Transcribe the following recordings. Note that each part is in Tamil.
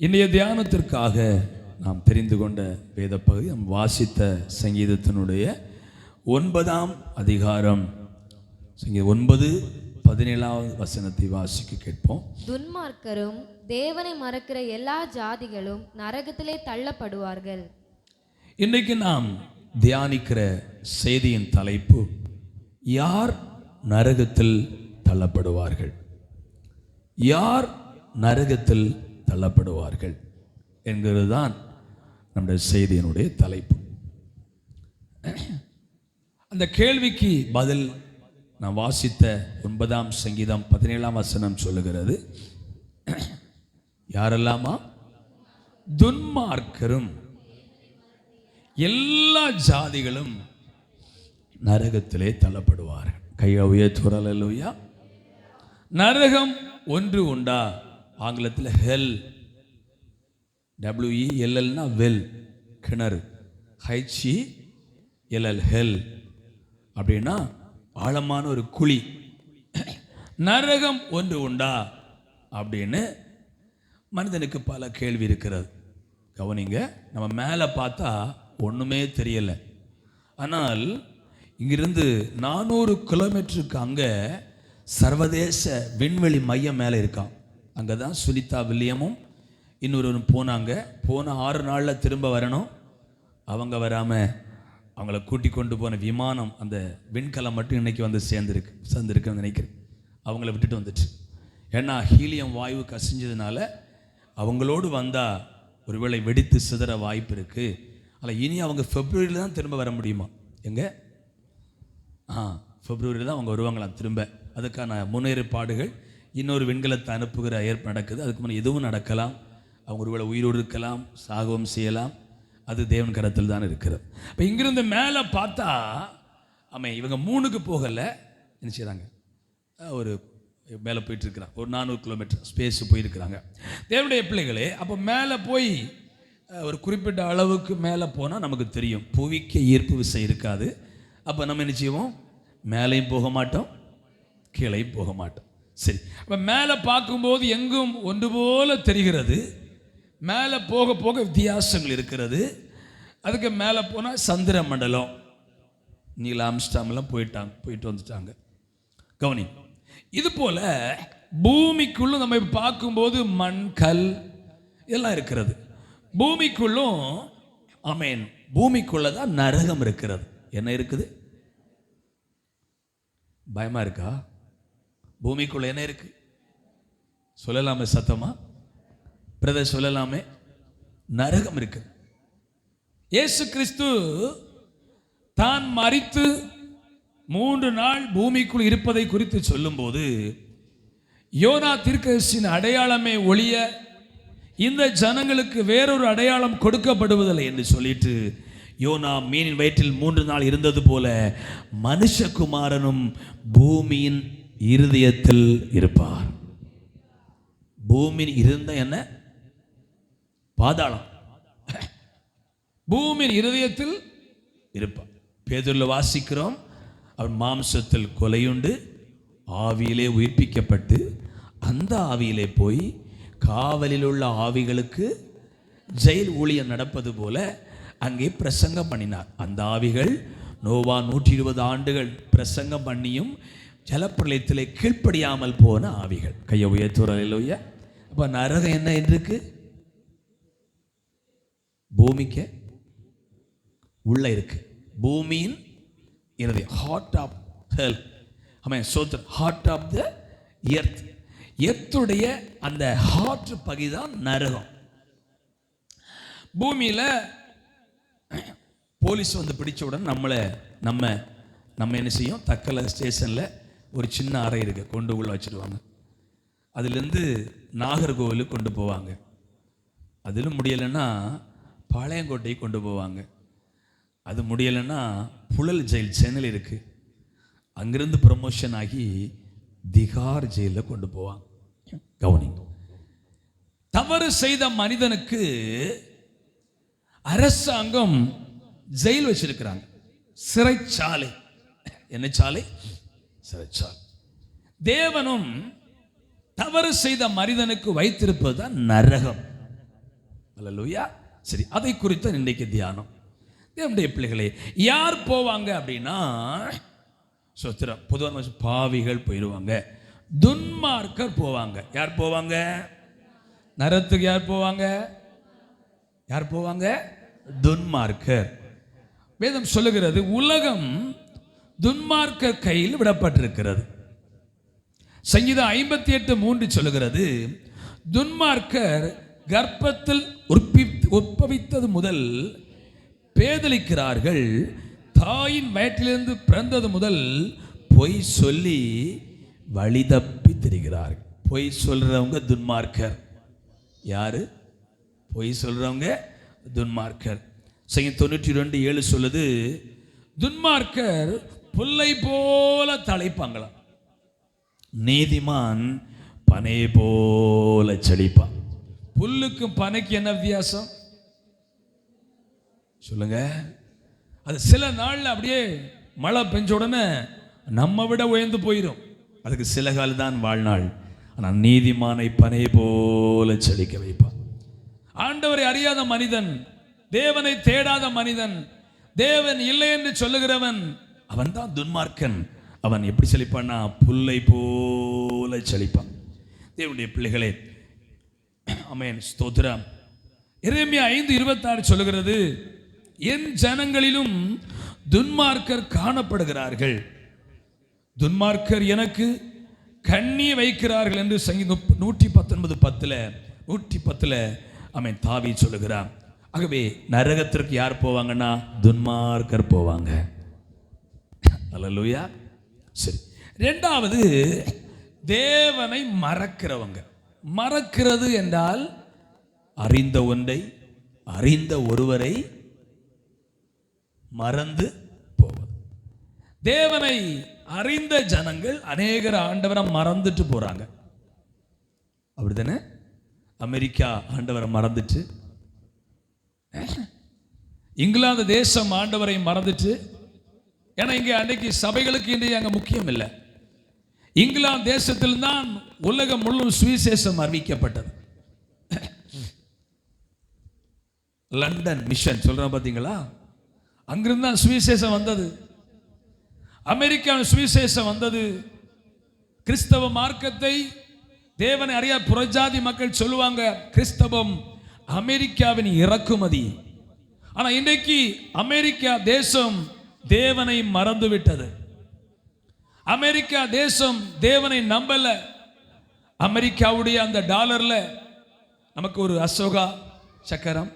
இன்றைய தியானத்திற்காக நாம் தெரிந்து கொண்ட வேத பகுதி நாம் வாசித்த சங்கீதத்தினுடைய 9ஆம் அதிகாரம் 9:17 வசனத்தை வாசிக்க கேட்போம். துன்மார்க்கரும் தேவனை மறக்கிற எல்லா ஜாதிகளும் நரகத்திலே தள்ளப்படுவார்கள். இன்றைக்கு நாம் தியானிக்கிற செய்தியின் தலைப்பு, யார் நரகத்தில் தள்ளப்படுவார்கள், யார் நரகத்தில் தள்ளப்படுவார்கள் என்கிறது தான் நம்முடைய செய்தியினுடைய தலைப்பு. அந்த கேள்விக்கு பதில் நான் வாசித்த 9ஆம் சங்கீதம் 17ஆம் வசனம் சொல்லுகிறது, யாரெல்லாமா? துன்மார்க்கரும் எல்லா ஜாதிகளும் நரகத்திலே தள்ளப்படுவார்கள். கையை உயர்த்துவோம். அல்லேலூயா. நரகம் ஒன்று உண்டா? ஆங்கிலத்தில் ஹெல், WELLனா வெல், கிணறு, HELL ஹெல் அப்படின்னா ஆழமான ஒரு குழி. நரகம் ஒன்று உண்டா அப்படின்னு மனிதனுக்கு பல கேள்வி இருக்கிறது. கவனிங்க, நம்ம மேலே பார்த்தா ஒன்றுமே தெரியலை. ஆனால் இங்கிருந்து 400 கிலோமீட்டருக்கு அங்கே சர்வதேச விண்வெளி மையம் மேலே இருக்கான். அங்கே தான் சுனிதா வில்லியமும் இன்னொருவரும் போனாங்க. போன 6 நாளில் திரும்ப வரணும். அவங்க வராமல் அவங்கள கூட்டி கொண்டு போன விமானம், அந்த விண்கலம் மட்டும் இன்றைக்கி வந்து சேர்ந்துருக்குன்னு நினைக்கிறேன். அவங்கள விட்டுட்டு வந்துட்டு, ஏன்னா ஹீலியம் வாயு கசிஞ்சதுனால அவங்களோடு வந்தால் ஒருவேளை வெடித்து சிதற வாய்ப்பு இருக்குது. ஆனால் இனி அவங்க பிப்ரவரியில் தான் திரும்ப வர முடியுமா? எங்கே? பிப்ரவரியில் தான் அவங்க வருவாங்களாம் திரும்ப. அதுக்கான முன்னேற்பாடுகள், இன்னொரு விண்கலத்தை அனுப்புகிற ஏற்பாடு நடக்குது. அதுக்கு முன்னே எதுவும் நடக்கலாம். அவங்க ஒருவேளை உயிரோடு இருக்கலாம், சாகவும் செய்யலாம். அது தேவன் கரத்தில் தான் இருக்கிறது. இப்போ இங்கிருந்து மேலே பார்த்தா இவங்க 3க்கு போகலை, என்ன செய்கிறாங்க? ஒரு மேலே போயிட்டுருக்கிறாங்க. ஒரு 400 கிலோமீட்டர் ஸ்பேஸ் போயிருக்கிறாங்க தேவனுடைய பிள்ளைகளே. அப்போ மேலே போய் ஒரு குறிப்பிட்ட அளவுக்கு மேலே போனால் நமக்கு தெரியும், புவிக்கு ஈர்ப்பு விசை இருக்காது. அப்போ நம்ம என்ன செய்வோம்? மேலேயும் போக மாட்டோம், கீழேயும் போக மாட்டோம். சரி, அப்போ மேலே பார்க்கும்போது எங்கும் ஒன்று போல தெரிகிறது. மேலே போக போக வித்தியாசங்கள் இருக்கிறது. அதுக்கு மேலே போனால் சந்திர மண்டலம், நீல் ஆம்ஸ்டாம்லாம் போயிட்டு வந்துட்டாங்க. கவனி, இது போல் பூமிக்குள்ள நம்ம பார்க்கும்போது மண், கல் எல்லாம் இருக்கிறது. பூமிக்குள்ளும் பூமிக்குள்ள தான் நரகம் இருக்கிறது. என்ன இருக்குது? பயமா இருக்கா? பூமிக்குள்ள என்ன இருக்கு? சொல்லலாமே சத்தமா? பிரதர் சொல்லலாமே. நரகம் இருக்கு. இயேசு கிறிஸ்து தான் மரித்து 3 நாள் பூமிக்குள் இருப்பதை குறித்து சொல்லும்போது, யோனா தீர்க்கதரிசியின் அடையாளமே ஒழிய இந்த ஜனங்களுக்கு வேறொரு அடையாளம் கொடுக்கப்படுவதில்லை என்று சொல்லிட்டு, யோனா மீனின் வயிற்றில் 3 நாள் இருந்தது போல மனுஷகுமாரனும் பூமியின் இருதயத்தில் இருப்பார். பூமியின் இருந்த என்ன? பாதாளம். பூமியின் இருதயத்தில் இருப்பார். பேதுருவில் வாசிக்கிறோம், அவர் மாம்சத்தில் கொலையுண்டு ஆவியிலே உயிர்ப்பிக்கப்பட்டு அந்த ஆவியிலே போய் காவலில் உள்ள ஆவிகளுக்கு ஜெயில் ஊழியம் நடப்பது போல அங்கே பிரசங்கம் பண்ணினார். அந்த ஆவிகள் நோவா 120 ஆண்டுகள் பிரசங்கம் பண்ணியும் ஜலப்பிரளயத்திலே கீழ்ப்படியாமல் போன ஆவிகள். கையை உயர்த்துறையிலோய. அப்போ நரகம் என்ன இருக்கு? பூமிக்கு உள்ள இருக்கு. பூமியின் இருதயம், heart of hell. Heart of the earth. எர்த்துடைய அந்த ஹார்ட் பகுதிதான் நரகம். பூமியில் போலீஸ் வந்து பிடிச்ச உடனே நம்ம என்ன செய்யும்? தக்கலை ஸ்டேஷனில் ஒரு சின்ன அறை இருக்கு, கொண்டு உள்ள வச்சுடுவாங்க. அதுலேருந்து நாகர்கோவிலுக்கு கொண்டு போவாங்க. அதிலும் முடியலைன்னா பாளையங்கோட்டையை கொண்டு போவாங்க. அது முடியலைன்னா புழல் ஜெயில் சென்னையில் இருக்குது, அங்கிருந்து ப்ரமோஷன் ஆகி திகார் ஜெயிலில் கொண்டு போவாங்க. கவனி, தவறு செய்த மனிதனுக்கு அரசாங்கம் ஜெயில் வச்சிருக்கிறாங்க, சிறைச்சாலை. என்ன சாலை? சிறைச்சாலை. தேவனும் தவறு செய்த மனிதனுக்கு வைத்திருப்பது தான் நரகம். அல்லேலூயா. சரி, அதை குறித்த இன்றைக்கு தியானம். தேவனுடைய பிள்ளைகளே, யார் போவாங்க அப்படின்னா, சோத்திரம், பொதுவாக பாவிகள் போயிடுவாங்க, துன்மார்க்கர் போவாங்க. யார் போவாங்க? நரகத்துக்கு யார் போவாங்க? யார் போவாங்க? துன்மார்க்கர். வேதம் சொல்லுகிறது, உலகம் துன்மார்க்கர் கையில் விடப்பட்டிருக்கிறது. சங்கீதம் 58:3 சொல்லுகிறது, துன்மார்க்கர் கர்ப்பத்தில் உற்பவித்தது முதல் பேதலிக்கிறார்கள், தாயின் வயிற்றிலிருந்து பிறந்தது முதல் பொய் சொல்லி வழி தப்பி திரிகிறார்கள். பொய் சொல்றவங்க துன்மார்க்கர். யாரு பொய் சொல்றவங்க? துன்மார்க்கர். சங்கீதம் 92:7 சொல்லுது, துன்மார்க்கர் புல்லை போல தழைப்பாங்களாம், நீதிமான் பனை போல செழிப்பான். புல்லுக்கும் பனைக்கு என்ன வித்தியாசம் சொல்லுங்க? அது சில நாள்ல அப்படியே மழை பெஞ்ச உடனே நம்ம விட உயர்ந்து போயிடும், அதுக்கு சில காலம் தான் வாழ்நாள். ஆனால் நீதிமானை பனை போல செழிக்க வைப்பான். ஆண்டவரை அறியாத மனிதன், தேவனை தேடாத மனிதன், தேவன் இல்லை என்று சொல்லுகிறவன், அவன் தான் துன்மார்க்கன். அவன் எப்படி செழிப்பான்னா, புல்லை போல செழிப்பான். தேவனுடைய பிள்ளைகளே, ஆமென், ஸ்தோத்திரம். எரேமியா 5:26 சொல்லுகிறது, என் ஜனங்களிலும் துன்மார்க்கர் காணப்படுகிறார்கள், துன்மார்க்கர் எனக்கு கண்ணி வைக்கிறார்கள் என்று சங்கீதம் 119:10 ஆமென் தாவீது சொல்லுகிறார். ஆகவே நரகத்திற்கு யார் போவாங்கன்னா, துன்மார்க்கர் போவாங்க. அல்லேலூயா. சரி, இரண்டாவது தேவனை மறக்கிறவங்க. மறக்கிறது என்றால் அறிந்த ஒன்றை, அறிந்த ஒருவரை மறந்து போவது. தேவனை அறிந்த ஜனங்கள் அநேகர் ஆண்டவரை மறந்துட்டு போறாங்க. அப்படித்தானே? அமெரிக்கா ஆண்டவரை மறந்துட்டு, இங்கிலாந்து தேசம் ஆண்டவரை மறந்துட்டு, ஏன்னா இங்கே அன்றைக்கு சபைகளுக்கு இன்றைய அங்கே முக்கியம் இல்லை. இங்கிலாந்து தேசத்தில் தான் உலகம் முழுவதும் சுவிசேஷம் அறிவிக்கப்பட்டது. லண்டன் மிஷன் சொல்றோம் பார்த்தீங்களா, அங்கிருந்து தான் சுவிசேஷம் வந்தது. அமெரிக்காவின் சுவிசேஷம் வந்தது. கிறிஸ்தவ மார்க்கத்தை தேவனை அறியாத புறஜாதி மக்கள் சொல்லுவாங்க, கிறிஸ்தவம் அமெரிக்காவின் இறக்குமதி. ஆனா இன்றைக்கு அமெரிக்கா தேசம் தேவனை மறந்து விட்டது. அமெரிக்கா தேசம் தேவனை நம்பல. அமெரிக்காவுடைய அந்த டாலர்ல நமக்கு ஒரு அசோகா சக்கரம்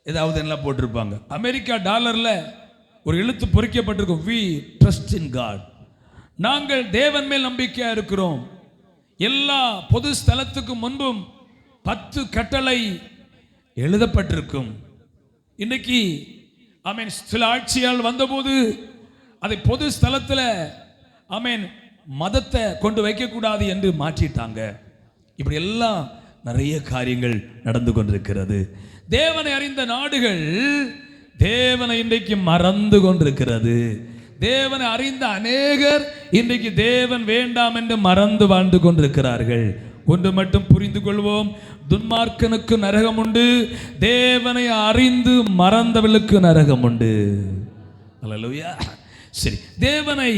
ஏதாவது என்ன போட்டிருப்பாங்க. அமெரிக்கா டாலர்ல ஒரு எழுத்து பொறிக்கப்பட்டிருக்கும், we trust in God. நாங்கள் தேவன் மேல் நம்பிக்கையா இருக்கிறோம். எல்லா பொது ஸ்தலத்துக்கு முன்பும் 10 கட்டளை எழுதப்பட்டிருக்கும். இன்னைக்கு ஆமென் சில ஆட்சியால் வந்தபோது அதை பொது ஸ்தலத்தில் ஆமென் மதத்தை கொண்டு வைக்கக்கூடாது என்று மாற்றிட்டாங்க. இப்படி எல்லாம் நிறைய காரியங்கள் நடந்து கொண்டிருக்கிறது. தேவனை அறிந்த நாடுகள் தேவனை இன்றைக்கு மறந்து கொண்டிருக்கிறது. தேவனை அறிந்த அநேகர் இன்றைக்கு தேவன் வேண்டாம் என்று மறந்து வாழ்ந்து கொண்டிருக்கிறார்கள். ஒன்று மட்டும் புரிந்து கொள்வோம், துன்மார்க்கனுக்கு நரகம் உண்டு, தேவனை அறிந்து மறந்தவர்களுக்கு நரகம் உண்டு. அல்லேலூயா. சரி, தேவனை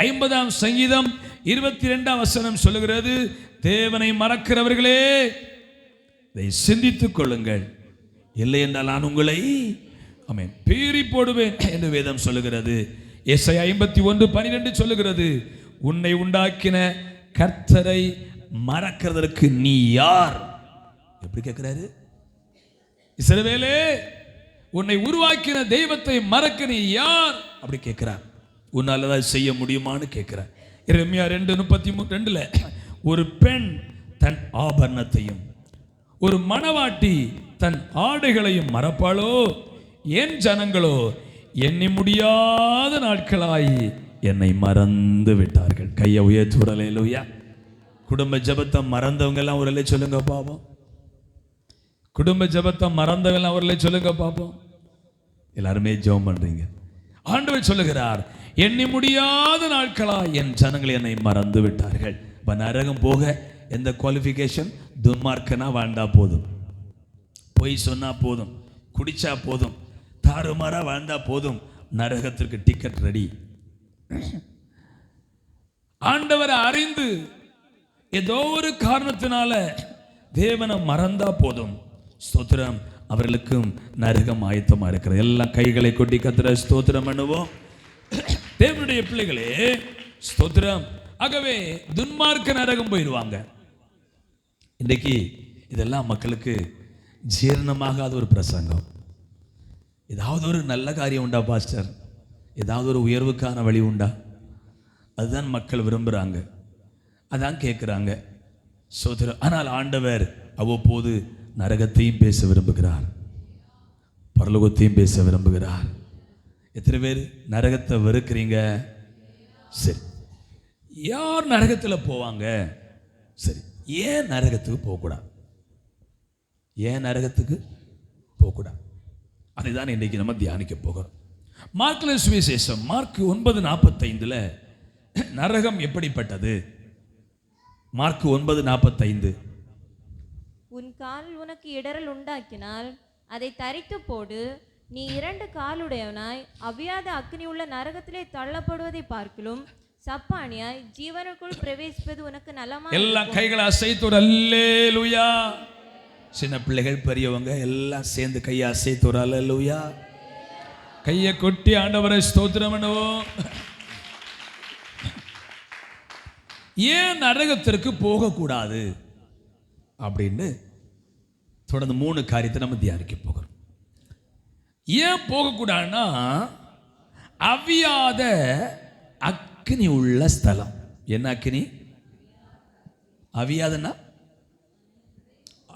50ஆம் சங்கீதம் 22ஆம் வசனம் சொல்லுகிறது, தேவனை மறக்கிறவர்களே இதை சிந்தித்துக் கொள்ளுங்கள், இல்லை என்றால் நான் உங்களை ஆமென் பீறி போடுவேன் என்று வேதம் சொல்லுகிறது. எஸ்ஐயா 51:12 சொல்லுகிறது, உன்னை உண்டாக்கின கர்த்தரை மறக்கிறதற்கு நீ யார்? எப்படி கேட்கிறாரு? இஸ்ரவேலே, உன்னை உருவாக்கின தெய்வத்தை மறக்க நீ யார்? அப்படி கேட்கிறார். உன்னால தான் செய்ய முடியுமான்னு கேட்கிறார். எரேமியா 2:32 ஒரு பெண் தன் ஆபரணத்தையும் ஒரு மணவாட்டி தன் ஆடைகளையும் மறப்பாளோ? என் ஜனங்களோ எண்ணி முடியாத நாட்களாய் என்னை மறந்து விட்டார்கள். கையை உயர்த்தி விடலையா? குடும்ப ஜபத்தை மறந்தவங்க எல்லாம் ஒரு சொல்லுங்க பாப்போம். குடும்ப ஜபத்தை மறந்தவங்க எல்லாம் ஒரு சொல்லுங்க பாப்போம். எல்லாருமே ஜெபம் பண்றீங்க. ஆண்டவர் சொல்லுகிறார், எண்ணி முடியாத நாட்களா என் ஜனங்கள் என்னை மறந்து விட்டார்கள். இப்ப நரகம் போக எந்த குவாலிஃபிகேஷன்? துன்மார்க்கனா வாழ்ந்தா போதும். பொய் சொன்னா போதும், குடிச்சா போதும், தாறுமாறா வாழ்ந்தா போதும், நரகத்திற்கு டிக்கெட் ரெடி. ஆண்டவரை அறிந்து ஏதோ ஒரு காரணத்தினால தேவனை மறந்தா போதும், ஸ்தோத்திரம், அவர்களுக்கும் நரகம் ஆயத்தமா இருக்கிறது. எல்லாம் கைகளை கொட்டி கர்த்தரை ஸ்தோத்திரம் பண்ணுவோம். தேவனுடைய பிள்ளைகளே, ஸ்தோத்திரம். ஆகவே துன்மார்க்க நரகம் போயிடுவாங்க. இன்றைக்கு இதெல்லாம் மக்களுக்கு ஜீரணமாகாத ஒரு பிரசங்கம். ஏதாவது ஒரு நல்ல காரியம் உண்டா பாஸ்டர், ஏதாவது ஒரு உயர்வுக்கான வழி உண்டா? அதுதான் மக்கள் விரும்புகிறாங்க, அதான் கேட்குறாங்க. சோதரர், ஆனால் ஆண்டவர் அவ்வப்போது நரகத்தையும் பேச விரும்புகிறார், பரலோகத்தையும் பேச விரும்புகிறார். எத்தனை பேர் நரகத்தை வெறுக்கிறீங்க? சரி, யார் நரகத்தில் போவாங்க? சரி, ஏன் நரகத்துக்கு போகக்கூடாது? ஏன் நரகத்துக்கு போகக்கூடாது? அதை தான் இன்றைக்கு நம்ம தியானிக்க போகிறோம். மார்க்கின் சுவிசேஷம் மார்க் 9:45 நரகம் எப்படிப்பட்டது? மார்க் 9:45, உன் கால் உனக்கு இடறல் உண்டாக்கினால் அதை தரித்து போடு, நீ 2 காலுடையவனாய் அவியாத அக்னி உள்ள நரகத்திலே தள்ளப்படுவதை பார்க்கிலும் சப்பானியாய் ஜீவனுக்குள் பிரவேசிப்பது உனக்கு நலமா. எல்லாம் கைகளை அசைத்தோர் அல்லேலூயா. சின்ன பிள்ளைகள் பெரியவங்க எல்லாம் சேர்ந்து கையை அசைத்தோர் அல்லேலூயா. கையை கொட்டி ஆண்டவரை ஸ்தோத்திரம் பண்ணுவோம். ஏன் நரகத்திற்கு போகக்கூடாது அப்படின்னு தொடர்ந்து 3 காரியத்தை நம்ம தியானிக்க போகிறோம். ஏன் போகக்கூடாதுன்னா, அவியாத அக்னி உள்ள ஸ்தலம். என்ன அக்னி? அவியாதன்னா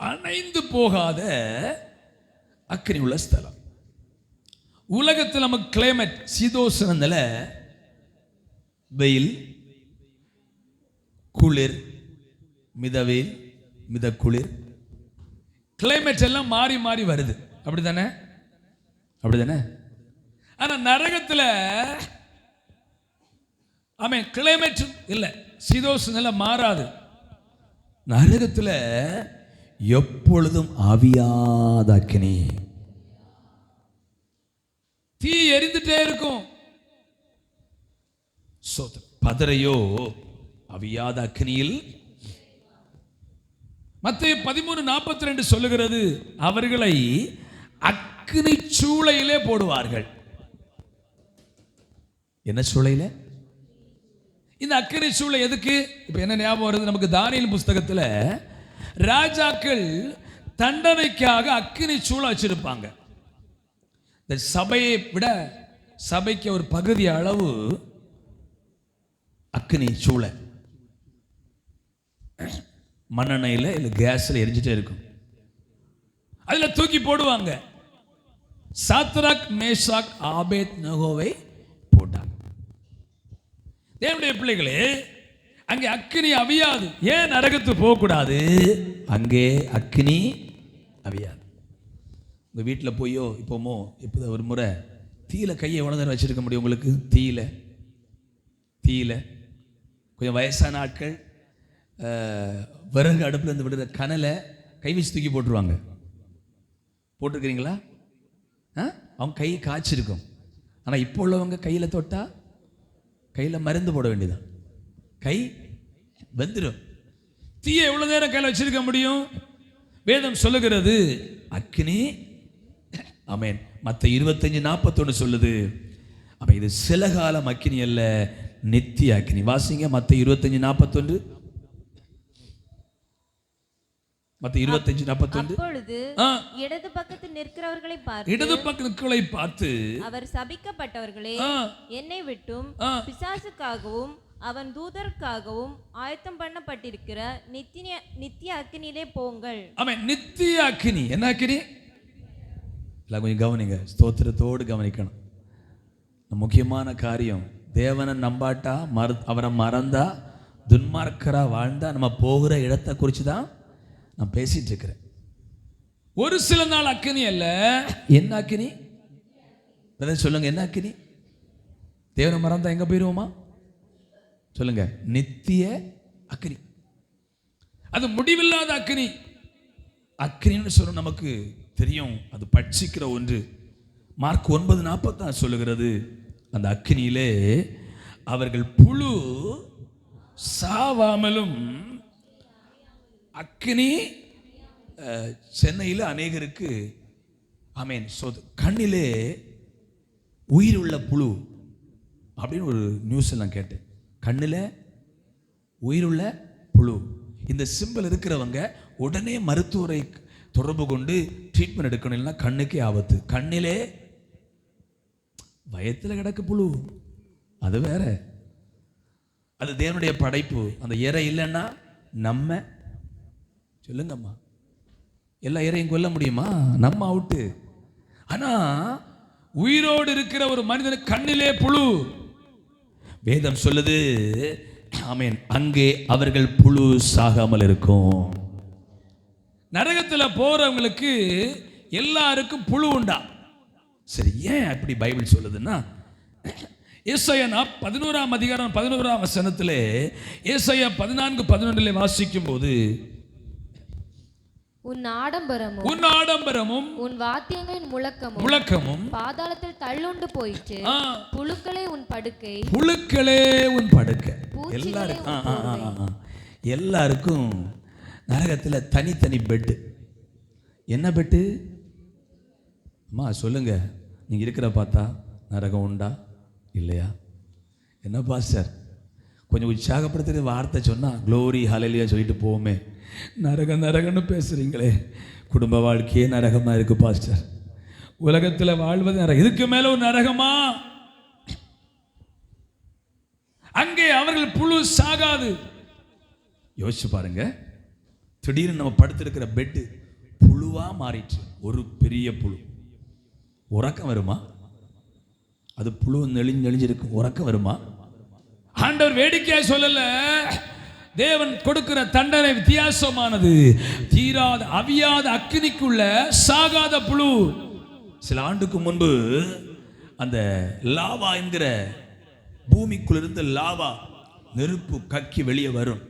அணைந்து போகாத அக்னி உள்ள ஸ்தலம். உலகத்தில் நம்ம கிளைமேட் சீதோஷணத்துல வெயில், குளிர், மிதவெயில், மித குளிர், கிளைமேட் எல்லாம் மாறி மாறி வருது. அப்படிதானே? அப்படிதானே? ஆனா நரகத்துல கிளைமேட் இல்லை, சீதோஷணத்துல மாறாது. நரகத்துல எப்பொழுதும் ஆவியாத அக்கினி, தீ எரிந்துட்டே இருக்கும். பதரையோ அவியாத அக்கினியில். மத்தேயு 13:42 சொல்லுகிறது, அவர்களை அக்கினி சூளையிலே போடுவார்கள். என்ன சூளையில? இந்த அக்கினி சூளை எதுக்கு? இப்ப என்ன ஞாபகம் வருது நமக்கு? தானியேல் புஸ்தகத்துல ராஜாக்கள் தண்டனைக்காக அக்கினி சூளை வச்சிருப்பாங்க. இந்த சபையை விட சபைக்கு ஒரு பகுதி அளவு அக்கினி சூளை மண்ணெண்ணெயில் இல்லை கேஸில் எரிஞ்சிட்டே இருக்கும். அதில் தூக்கி போடுவாங்க. சாத்ராக், மேஷாக், ஆபேத் நகோவை போட்டாங்க. தேவனுடைய பிள்ளைகளே, அங்கே அக்கினி அவியாது. ஏன் நரகத்துக்கு போகக்கூடாது? அங்கே அக்கினி அவியாது. உங்கள் வீட்டில் போயோ இப்போமோ இப்போ ஒரு முறை தீயில கையை எவ்வளோ நேரம் வச்சிருக்க முடியும் உங்களுக்கு? தீயில கொஞ்சம் வயசான ஆட்கள் விறகு அடுப்பில் இருந்து விடுற கனலை கை வச்சு தூக்கி போட்டுருவாங்க. போட்டிருக்கிறீங்களா? அவங்க கை காய்ச்சிருக்கும். ஆனால் இப்போ உள்ளவங்க கையில் தொட்டா கையில் மருந்து போட வேண்டியதான், கை வெந்துடும். தீயை எவ்வளோ நேரம் கையில் வச்சிருக்க முடியும்? வேதம் சொல்லுகிறது அக்கினி. ஆமென். மத்த 25:41 சொல்லுது, அப்ப இது சில காலம் அக்கினி அல்ல, நித்திய அக்கினி. வாசிங்க மத்த 25:41. மத்த 25:41. அப்பொழுது இடது பக்கத்தில் நிற்கிறவர்களை பார்த்து, அவர் சபிக்கப்பட்டவர்களே, என்னை விட்டும் பிசாசுக்காகவும் அவன் தூதருக்காகவும் ஆயத்தம் பண்ணப்பட்டிருக்கிற நித்திய அக்கினியிலே போங்கள். ஆமென். நித்திய அக்கினி. என்ன அக்கினி? எல்லாம் கொஞ்சம் கவனிங்க, ஸ்தோத்திரத்தோடு கவனிக்கணும். முக்கியமான காரியம், தேவனை நம்பாட்டா, அவரை மறந்தா, துன்மார்க்கரா வாழ்ந்தா நம்ம போகிற இடத்தை குறித்து தான் நான் பேசிட்டு இருக்கிறேன். ஒரு சில நாள் அக்கினி அல்ல. என்ன அக்கினி? சொல்லுங்க, என்ன அக்கினி? தேவனை மறந்தா எங்க போயிருவோமா? சொல்லுங்க. நித்திய அக்கினி. அது முடிவில்லாத அக்கினி. அக்கினின்னு சொல்ல நமக்கு தெரியும், அது பட்சிக்கிற ஒன்று. மார்க் 9:40 சொல்லுகிறது, அந்த அக்கினியிலே அவர்கள் புழு சாவாமலும். அக்கினி சென்னையில் அநேகருக்கு ஆமேன் கண்ணிலே உயிர் உள்ள புழு அப்படின்னு ஒரு நியூஸ் எல்லாம் கேட்டேன். கண்ணில் உயிருள்ள புழு. இந்த சிம்பிள் இருக்கிறவங்க உடனே மருத்துவரை தொடர்பு கொண்டு ட்ரீட்மெண்ட் எடுக்கணும், இல்லைன்னா கண்ணுக்கே ஆபத்து. கண்ணிலே வயத்தில் கிடக்கு புழு, அது வேற, அது தேவனுடைய படைப்பு. அந்த இறை இல்லைன்னா நம்ம சொல்லுங்கம்மா, எல்லா இறையும் கொல்ல முடியுமா? நம்ம அவுட்டு. ஆனா உயிரோடு இருக்கிற ஒரு மனிதனுக்கு கண்ணிலே புழு. வேதம் சொல்லுது, ஆமென், அங்கே அவர்கள் புழு சாகாமல் இருக்கும். நரகத்தில் போறவங்களுக்கு எல்லாருக்கும் புழு உண்டா? சரி, ஏன் அப்படி பைபிள் சொல்லுதுன்னா, ஏசாயா 11ஆம் அதிகாரம் 11ஆம் வசனத்திலே, ஏசாயா 14:11 வாசிக்கும் போது, உன் ஆடம்பரமும் உன் வாத்தியங்களின் முழக்கமும் பாதாளத்தில் தள்ளுண்டு போயிற்று. புழுக்களே உன் படுக்கை. எல்லாருக்கும் நரகத்தில் தனித்தனி பெட்டு. என்ன பெட்டு அம்மா சொல்லுங்க, நீங்க இருக்கிற பார்த்தா நரகம் உண்டா இல்லையா? என்ன பாஸ்டர் கொஞ்சம் உற்சாகப்படுத்துகிற வார்த்தை சொன்னா க்ளோரி ஹல்லேலூயா சொல்லிட்டு போவோமே. நரகம்னு பேசுறீங்களே, குடும்ப வாழ்க்கையே நரகமா இருக்கு பாஸ்டர். உலகத்தில் வாழ்வது நரகம், இதுக்கு மேல ஒரு நரகமா? அங்கே அவர்கள் புழு சாகாது. யோசிச்சு பாருங்க, திடீர்னு நம்ம படுத்திருக்கிற பெட்டு புழுவா மாறிடுச்சு, ஒரு பெரிய புழு. உறக்கம் வருமா? அது புழு நெளிஞ்சிருக்கு, உறக்கம் வருமா? ஆண்டவர் வேடிக்கையா சொல்லல, தேவன் கொடுக்கிற தண்டனை வித்தியாசமானது. தீராத அவியாத அக்கினிக்குள்ள சாகாத புழு. சில ஆண்டுக்கு முன்பு அந்த லாவா என்கிற பூமிக்குள்ளிருந்து லாவா நெருப்பு கக்கி வெளியே வரும்.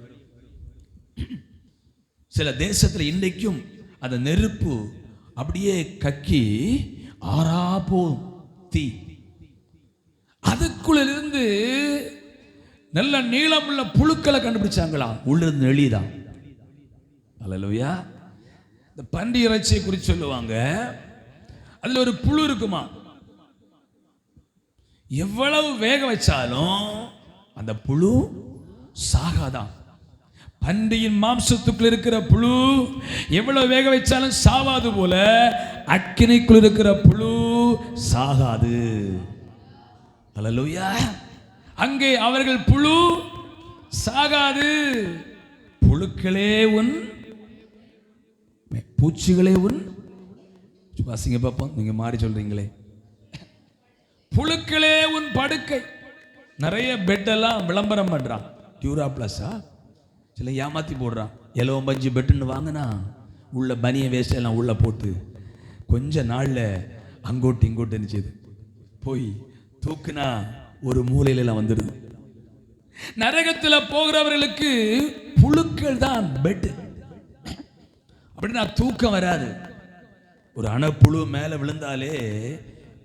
சில தேசத்தில் இன்றைக்கும் அந்த நெருப்பு அப்படியே கக்கி ஆறா போகும் தீ. அதுக்குள்ளிருந்து நல்ல நீளமுள்ள புழுக்களை கண்டுபிடிச்சாங்களாம், உள்ளிருந்து எளிதான். அல்லேலூயா. இந்த பன்றி இறைச்சியை குறித்து சொல்லுவாங்க, அதுல ஒரு புழு இருக்குமா, எவ்வளவு வேக வச்சாலும் அந்த புழு சாகாதான். பன்றியின் மாம்சத்துக்குள் இருக்கிற புழு எவ்வளவு வேக வச்சாலும் சாவாது போல, அக்கினிக்குள் இருக்கிற புழு சாகாது. அல்லேலூயா. அங்கே அவர்கள் புழு சாகாது. புழுக்களே உன், பூச்சிகளே உன், வாசிங்க பாப்போம், நீங்க மாறி சொல்றீங்களே. புழுக்களே உன் படுக்கை. நிறைய பெட்டெல்லாம் விளம்பரம் பண்றான், டியூரா பிளஸா, சில ஏமாத்தி போடுறான். எலவம் பஞ்சு பெட்டுன்னு வாங்கினா உள்ள பனிய வேஸ்ட் எல்லாம் உள்ள போட்டு கொஞ்ச நாள்ல அங்கோட்டு இங்கோட்டு இருந்துச்சு, போய் தூக்குனா ஒரு மூலையில எல்லாம் வந்துடுது. நரகத்தில் போகிறவர்களுக்கு புழுக்கள் தான் பெட். அப்படின்னா தூக்கம் வராது. ஒரு அணப்புழு மேல விழுந்தாலே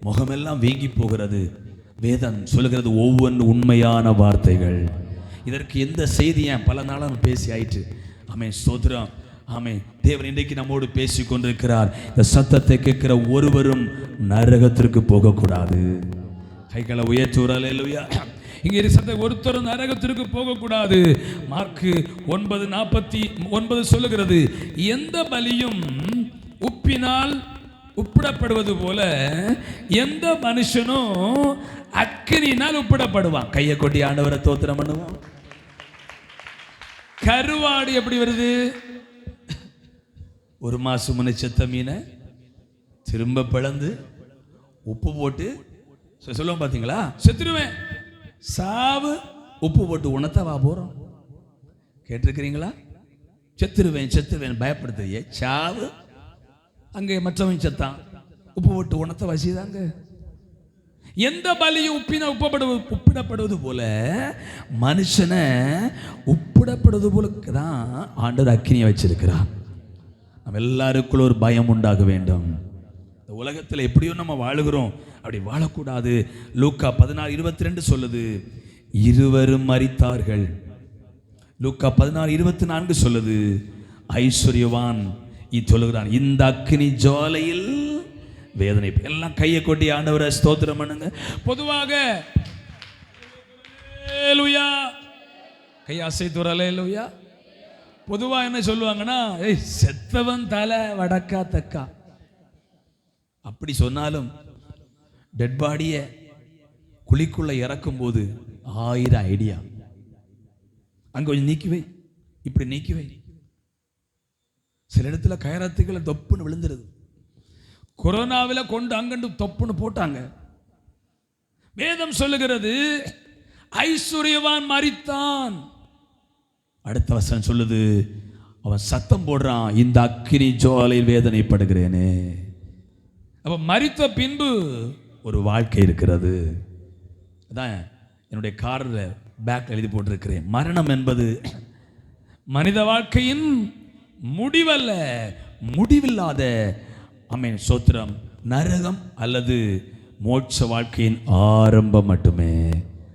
முகமெல்லாம் வீங்கி போகிறது. வேதம் சொல்லுகிறது ஒவ்வொன்று உண்மையான வார்த்தைகள். இதற்கு எந்த செய்தியும் பல நாளாக பேசி ஆயிற்று. ஆமென், ஸ்தோத்திரம். ஆமென். தேவன் இன்றைக்கு நம்மோடு பேசி கொண்டிருக்கிறார். இந்த சத்தத்தை கேட்கிற ஒருவரும் நரகத்திற்கு போகக்கூடாது. கைகளை உயர்த்துறார். அல்லேலூயா. இங்கே சத்த ஒருத்தரும் நரகத்திற்கு போகக்கூடாது. மார்க் 9:49 சொல்லுகிறது, எந்த பலியும் உப்பினால் உப்பிடப்படுவது போல எந்த மனுஷனும் அக்கினியினால் உப்பிடப்படுவான். கையை கொட்டி ஆண்டவரை தோத்திரம் பண்ணுவோம். கருவாடு எப்படி வருது? ஒரு மாசம் முன்ன செத்த மீனை திரும்ப பிளந்து உப்பு போட்டு சொல்லுவோம், பார்த்தீங்களா? செத்துருவேன், சாவு, உப்பு போட்டு உணர்த்தவா போறோம்? கேட்டிருக்கிறீங்களா? செத்துருவேன் பயப்படுத்துறியே, சாவு. அங்கே மற்றவன் செத்தான், உப்பு போட்டு உணர்த்த வசிதாங்க. எந்த பலியும் உப்பிடப்படுவது போல மனுஷனை உப்பிடப்படுவது போல தான் ஆண்டவர் அக்கினியை வச்சிருக்கிறார். நம்ம எல்லாருக்குள்ள ஒரு பயம் உண்டாக வேண்டும். இந்த உலகத்தில் எப்படியோ நம்ம வாழுகிறோம், அப்படி வாழக்கூடாது. லூக்கா 16:22 சொல்லுது, இருவரும் மரித்தார்கள். லூக்கா 16:24 சொல்லுது, ஐஸ்வர்யவான் சொல்லுகிறான், இந்த அக்கினி ஜுவாலையில் வேதனை. எல்லாம் கையை கொட்டி ஆண்டவரை ஸ்தோத்திரம் பண்ணுங்க. பொதுவாக கை அசைத்து அல்லேலூயா. பொதுவா என்ன சொல்லுவாங்கன்னா, செத்தவன் தலை வடக்கா தெக்கா. அப்படி சொன்னாலும் டெட் பாடியை குழிக்குள்ள இறக்கும் போது 1000 ஐடியா. அங்க கொஞ்சம் நீக்கிவை, இப்படி நீக்கிவை. சில இடத்துல கயரத்துக்களை தொப்புன்னு விழுந்துருது. கொரோனாவில் கொண்டு அங்கண்டு தொப்புன்னு போட்டாங்க. வேதம் சொல்லுகிறது, ஐஸ்வர்யவான் மரித்தான். அடுத்த வசனம் சொல்லுது, அவன் சத்தம் போடுறான், இந்த அக்கினி ஜுவாலையில் வேதனைப்படுகிறேனே. அப்ப மரித்த பின்பு ஒரு வாழ்க்கை இருக்கிறது. அதான் என்னுடைய காரில் பேக் எழுதி போட்டிருக்கிறேன், மரணம் என்பது மனித வாழ்க்கையின் முடிவல்ல, முடிவில்லாத ஆமென் சோத்திரம் நரகம் அல்லது மோட்ச வாழ்க்கையின் ஆரம்பம் மட்டுமே.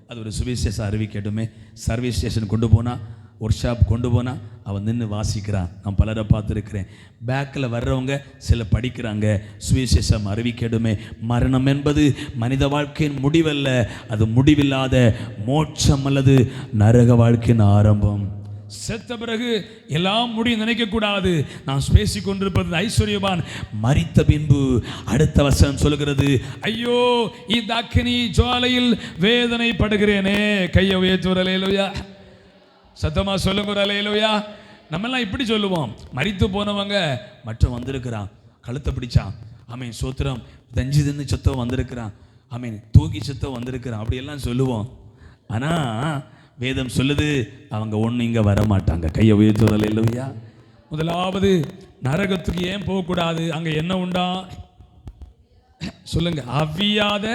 அது ஒரு சுவிசேஷ அறிவிக்கட்டுமே. சர்வீஸ் ஸ்டேஷன் கொண்டு போனால், ஒர்க் ஷாப் கொண்டு போனால் அவன் நின்று வாசிக்கிறான். நான் பலரை பார்த்துருக்கிறேன். பேக்கில் வர்றவங்க சில படிக்கிறாங்க. சுவிசேஷம் அறிவிக்கட்டுமே. மரணம் என்பது மனித வாழ்க்கையின் முடிவல்ல, அது முடிவில்லாத மோட்சம் அல்லது நரக வாழ்க்கையின் ஆரம்பம். செத்த பிறகு எல்லாம் முடியும் நினைக்க கூடாது. நான் பேசிக் கொண்டிருப்பது ஐஸ்வர்யவான் மரித்த பின்பு. அடுத்த வசனம் சொல்லுகிறது, ஐயோ இந்த அக்கினி ஜுவாலையில் வேதனைப்படுகிறேனே. கையை உயர்த்தி அல்லேலூயா. சத்தமா சொல்லுங்க அல்லேலூயா. நம்ம எல்லாம் இப்படி சொல்லுவோம், மரித்து போனவங்க மற்றும் வந்திருக்கிறான், கழுத்தை பிடிச்சான், ஆமீன் சோத்திரம், தஞ்சி தின்னு சொத்தம் வந்திருக்கிறான், ஆமீன் தூக்கி சொத்தம் வந்திருக்கிறான், அப்படியெல்லாம் சொல்லுவோம். ஆனா வேதம் சொல்லுது, அவங்க ஒண்ணு இங்க வர மாட்டாங்க. கையை உயர்த்தி அல்லேலூயா. முதலாவது, நரகத்துக்கு ஏன் போகக்கூடாது? அங்க என்ன உண்டா சொல்லுங்க? அவியாத.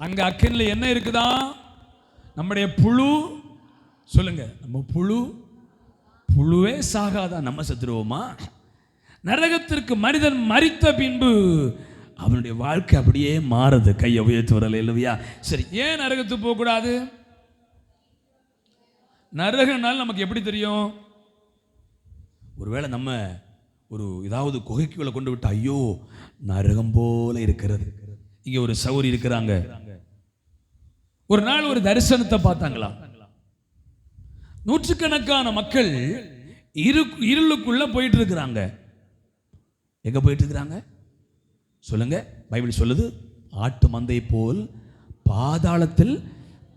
அங்க அக்கினில என்ன இருக்குதா? நம்முடைய புழு. சொல்லுங்க, நம்ம புழுவே சாகாதா? நம்ம செத்துருவோமா? நரகத்திற்கு மனிதன் மரித்த பின்பு அவனுடைய வாழ்க்கை அப்படியே மாறுது. கையை உயர்த்தி அல்லேலூயா. சரி, ஏன் நரகத்துக்கு போகக்கூடாது? நரகனால் நமக்கு எப்படி தெரியும்? ஒருவேளை நம்ம ஒரு ஏதாவது குகைக்குள்ள கொண்டு விட்டு, ஐயோ நரகம் போல இருக்கிறது. இங்க ஒரு சௌரி இருக்கிறாங்க. ஒரு நாள் ஒரு தரிசனத்தை பார்த்தாங்களாம். நூற்றுக்கணக்கான மக்கள் இருளுக்குள்ள போயிட்டு இருக்கிறாங்க. எங்க போயிட்டு இருக்கிறாங்க சொல்லுங்க? பைபிள் சொல்லுது, ஆட்டு மந்தை போல் பாதாளத்தில்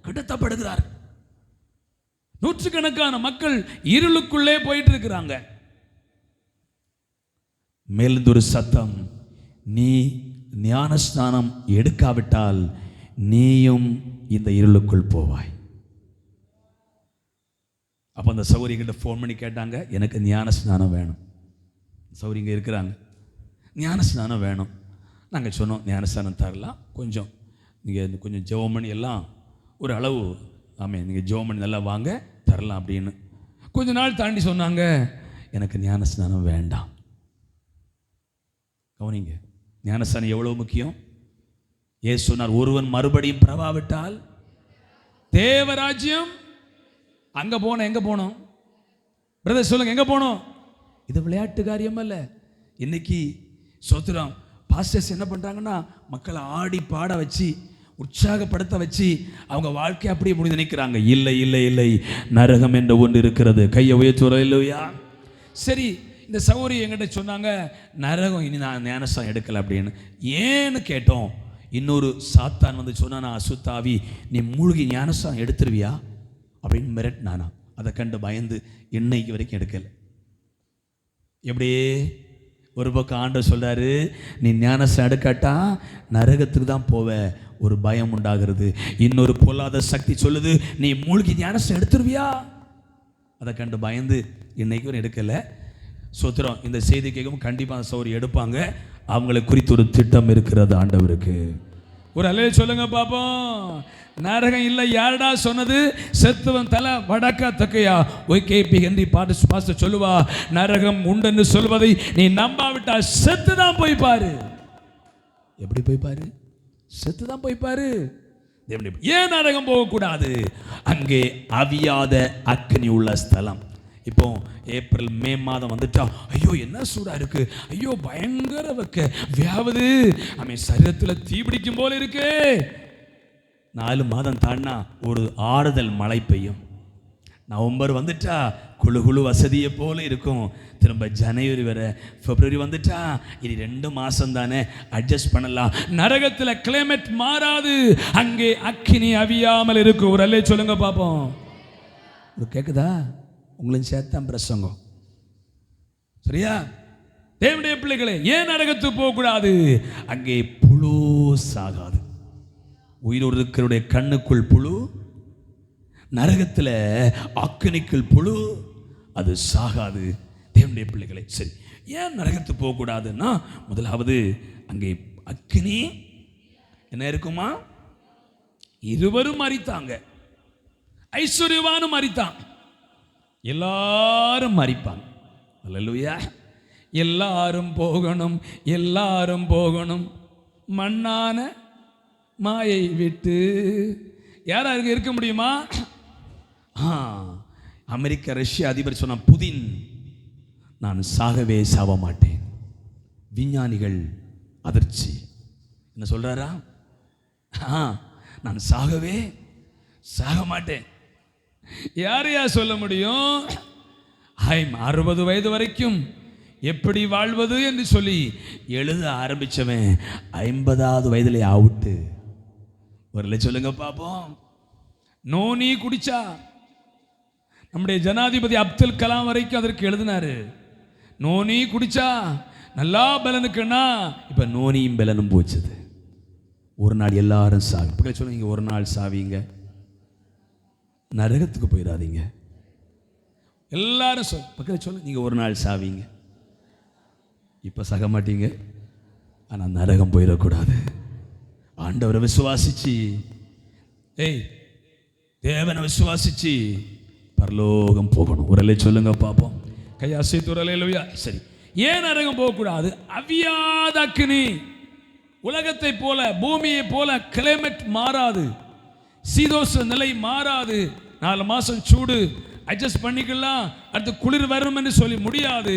கிடத்தப்படுகிறார். நூற்றுக்கணக்கான மக்கள் இருளுக்குள்ளே போயிட்டு இருக்கிறாங்க. மேலிருந்து ஒரு சத்தம், நீ ஞானஸ்நானம் எடுக்காவிட்டால் நீயும் இந்த இருளுக்குள் போவாய். அப்போ அந்த சௌரிகிட்ட ஃபோன் பண்ணி கேட்டாங்க, எனக்கு ஞான ஸ்நானம் வேணும். சௌரிங்க இருக்கிறாங்க, ஞான ஸ்நானம் வேணும். நாங்கள் சொன்னோம், ஞான ஸ்நானம் தரலாம், கொஞ்சம் நீங்கள் கொஞ்சம் ஜெபம் பண்ணி எல்லாம் ஒரு அளவு, ஆமே நீங்கள் ஜெபம் பண்ணி நல்லா வாங்க தரலாம் அப்படின்னு. கொஞ்ச நாள் தாண்டி சொன்னாங்க, எனக்கு ஞான ஸ்நானம் வேண்டாம். கவனிங்க, ஞானஸ்நானம் எவ்வளவு முக்கியம். இயேசு சொன்னார், ஒருவன் மறுபடியும் பிறவாவிட்டால் தேவராஜ்யம். அங்க போனோம். எங்க போனோம் பிரதர் சொல்லுங்க? எங்க போனோம்? இது விளையாட்டு காரியம் அல்ல. இன்னைக்கு சோத்திரம் பாஸ்டர்ஸ் என்ன பண்றாங்கன்னா, மக்களை ஆடி பாட வச்சு உற்சாகப்படுத்த வச்சு அவங்க வாழ்க்கை அப்படியே முடிந்து நிற்கிறாங்க. இல்லை இல்லை இல்லை, நரகம் என்ற ஒன்று இருக்கிறது. கையை உயர்த்தி அல்லேலூயா. சரி, இந்த சௌரி என்கிட்ட சொன்னாங்க, நரகம் இனி நான் ஞானஸ்நானம் எடுக்கல அப்படின்னு. ஏன்னு கேட்டோம். இன்னொரு சாத்தான் வந்து சொன்னா, நான் அசுத்தாவி, நீ மூழ்கி ஞானஸ்நானம் எடுத்துருவியா அப்படின்னு மிரட்டினானா. அதை கண்டு பயந்து இன்னைக்கு வரைக்கும் எடுக்கல. எப்படியே ஒரு பக்கம் ஆண்டவர் சொல்றாரு, நீ ஞானஸ்நானம் எடுக்காட்டா நரகத்துக்கு தான் போவ. ஒரு பயம் உண்டாகிறது. இன்னொரு பொல்லாத சக்தி சொல்லுது, நீ மூழ்கி ஞானஸ்நானம் எடுத்துருவியா. அதை கண்டு பயந்து இன்னைக்கு வரை எடுக்கல. சோத்திரம், இந்த செய்தி கேட்கும் கண்டிப்பாக அந்த சௌரி எடுப்பாங்க. அவங்களை குறித்து ஒரு திட்டம் இருக்கிறது ஆண்டவருக்கு. ஒரு அல்லேலூயா சொல்லுங்க பாப்போம். நரகம் இல்லை. யாரடா சொன்னது? செத்துவன் தலை வடக்கா தக்கையா. ஒய்கேபி ஹென்றி பாஸ்டர் சொல்லுவா, நரகம் உண்டுன்னு சொல்வதை நீ நம்பாவிட்டா செத்து தான் போய் பாரு. எப்படி போய் பாரு? செத்து தான் போய் பாரு. ஏன் நரகம் போகக்கூடாது? அங்கே அவியாத அக்னி உள்ள ஸ்தலம். இப்போ ஏப்ரல் மே மாதம் வந்துட்டா, ஐயோ என்ன சூடா இருக்கு, ஐயோ பயங்கர வெக்க வியாவது, சரீரத்தில் தீபிடிக்கும் போல இருக்கு. 4 மாதம் தாண்டினா ஒரு ஆறுதல் மழை பெய்யும். நவம்பர் வந்துட்டா குழு குழு வசதியை போல இருக்கும். திரும்ப ஜனவரி வர, பிப்ரவரி வந்துட்டா இனி 2 மாசம் தானே, அட்ஜஸ்ட் பண்ணலாம். நரகத்தில் கிளைமேட் மாறாது, அங்கே அக்கினி அவியாமல் இருக்கும். ஒரு அல்லே சொல்லுங்க பாப்போம். கேக்குதா? உங்களையும் சேர்த்தான் பிரசங்கம். சரியா? தேவனுடைய பிள்ளைகளே, ஏன் நரகத்துக்கு போகக்கூடாது? அங்கே புழு சாகாது. உயிரோடு இருக்கிறவருடைய கண்ணுக்குள் புழு, நரகத்தில் அக்கினிக்குள் புழு, அது சாகாது. தேவனுடைய பிள்ளைகளை, சரி, ஏன் நரகத்துக்கு போகக்கூடாதுன்னா, முதலாவது அங்கே அக்கினி என்ன இருக்குமா? இருவரும் மரித்தாங்க. ஐஸ்வர்யவானும் மரித்தான். எல்லாரும் மரிப்பாங்க. அல்லேலூயா. எல்லாரும் போகணும், எல்லாரும் போகணும் மண்ணான மாயை விட்டு. யாராருக்கு இருக்க முடியுமா? அமெரிக்க ரஷ்ய அதிபர் சொன்ன புதின், நான் சாகவே சாவ மாட்டேன். விஞ்ஞானிகள் அதிர்ச்சி. என்ன சொல்றாரா? நான் சாகவே சாக மாட்டேன். யாரையா சொல்ல முடியும்? 60 வயது வரைக்கும் எப்படி வாழ்வது என்று சொல்லி எழுத ஆரம்பிச்சவன் 50வது வயதிலே அவுட்டு. ஒரு சொல்லுங்க பாப்போம். நோனி குடிச்சா, நம்முடைய ஜனாதிபதி அப்துல் கலாம் வரைக்கும் அதற்கு எழுதினாரு. நோனி குடிச்சா நல்லா பலனுக்குன்னா, இப்ப நோனியும் பலனும் போச்சுது. ஒரு நாள் எல்லாரும் சாவி சொல்லுங்க. ஒரு நாள் சாவீங்க, நரகத்துக்கு போயிடாதீங்க. எல்லாரும் சொல்லுங்க, நீங்க ஒரு நாள் சாவீங்க. இப்ப சாக மாட்டீங்க, ஆனா நரகம் போயிடக்கூடாது. ஆண்டவரை விசுவாசிச்சு, தேவனை விசுவாசிச்சு பரலோகம் போகணும். ஒரு சொல்லுங்க பாப்போம். கையாசித்துறலையா? சரி, ஏன் நரகம் போகக்கூடாது? அவியாத அக்கினி. உலகத்தை போல, பூமியை போல கிளைமேட் மாறாது, சீதோஷ நிலை மாறாது. 4 மாசம் சூடு அட்ஜஸ்ட் பண்ணிக்கலாம், அடுத்து குளிர் வரும் என்று சொல்லி முடியாது.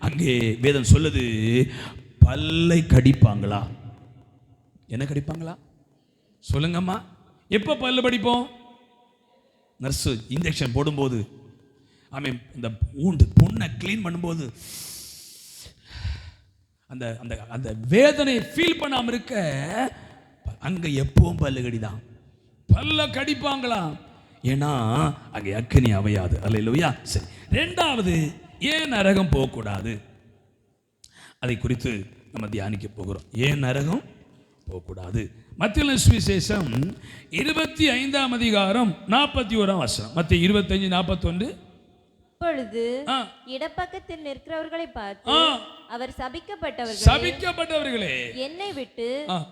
அங்கே வேதம் சொல்லுது, பல்லை கடிப்பாங்களா? என்ன கடிப்பாங்களா? சொல்லுங்கம்மா. எப்போ பல்லு படிப்போம்? நர்ஸு இன்ஜெக்ஷன் போடும்போது, இந்த புண்ணை கிளீன் பண்ணும்போது அந்த அந்த அந்த வேதனை ஃபீல் பண்ணாம இருக்க அங்க எப்பவும் பல்லு கடிதான். பல்ல கடிப்பாங்களாம், ஏன்னா அங்கே அக்கினி அவையாது. அல்லேலூயா. சரி, 2வது ஏன் நரகம் போகக்கூடாது, அதை குறித்து நம்ம தியானிக்க போகிறோம். ஏன் நரகம் போகக்கூடாது? மத்திய சுவிசேஷம் 25ஆம் அதிகாரம் 41ஆம் வசனம். மத்திய 25:41. இப்பொழுது இடப்பக்கத்தில் நிற்கிறவர்களை பார்த்து அவர் சபிக்கப்பட்டவர்களே, என்னை விட்டு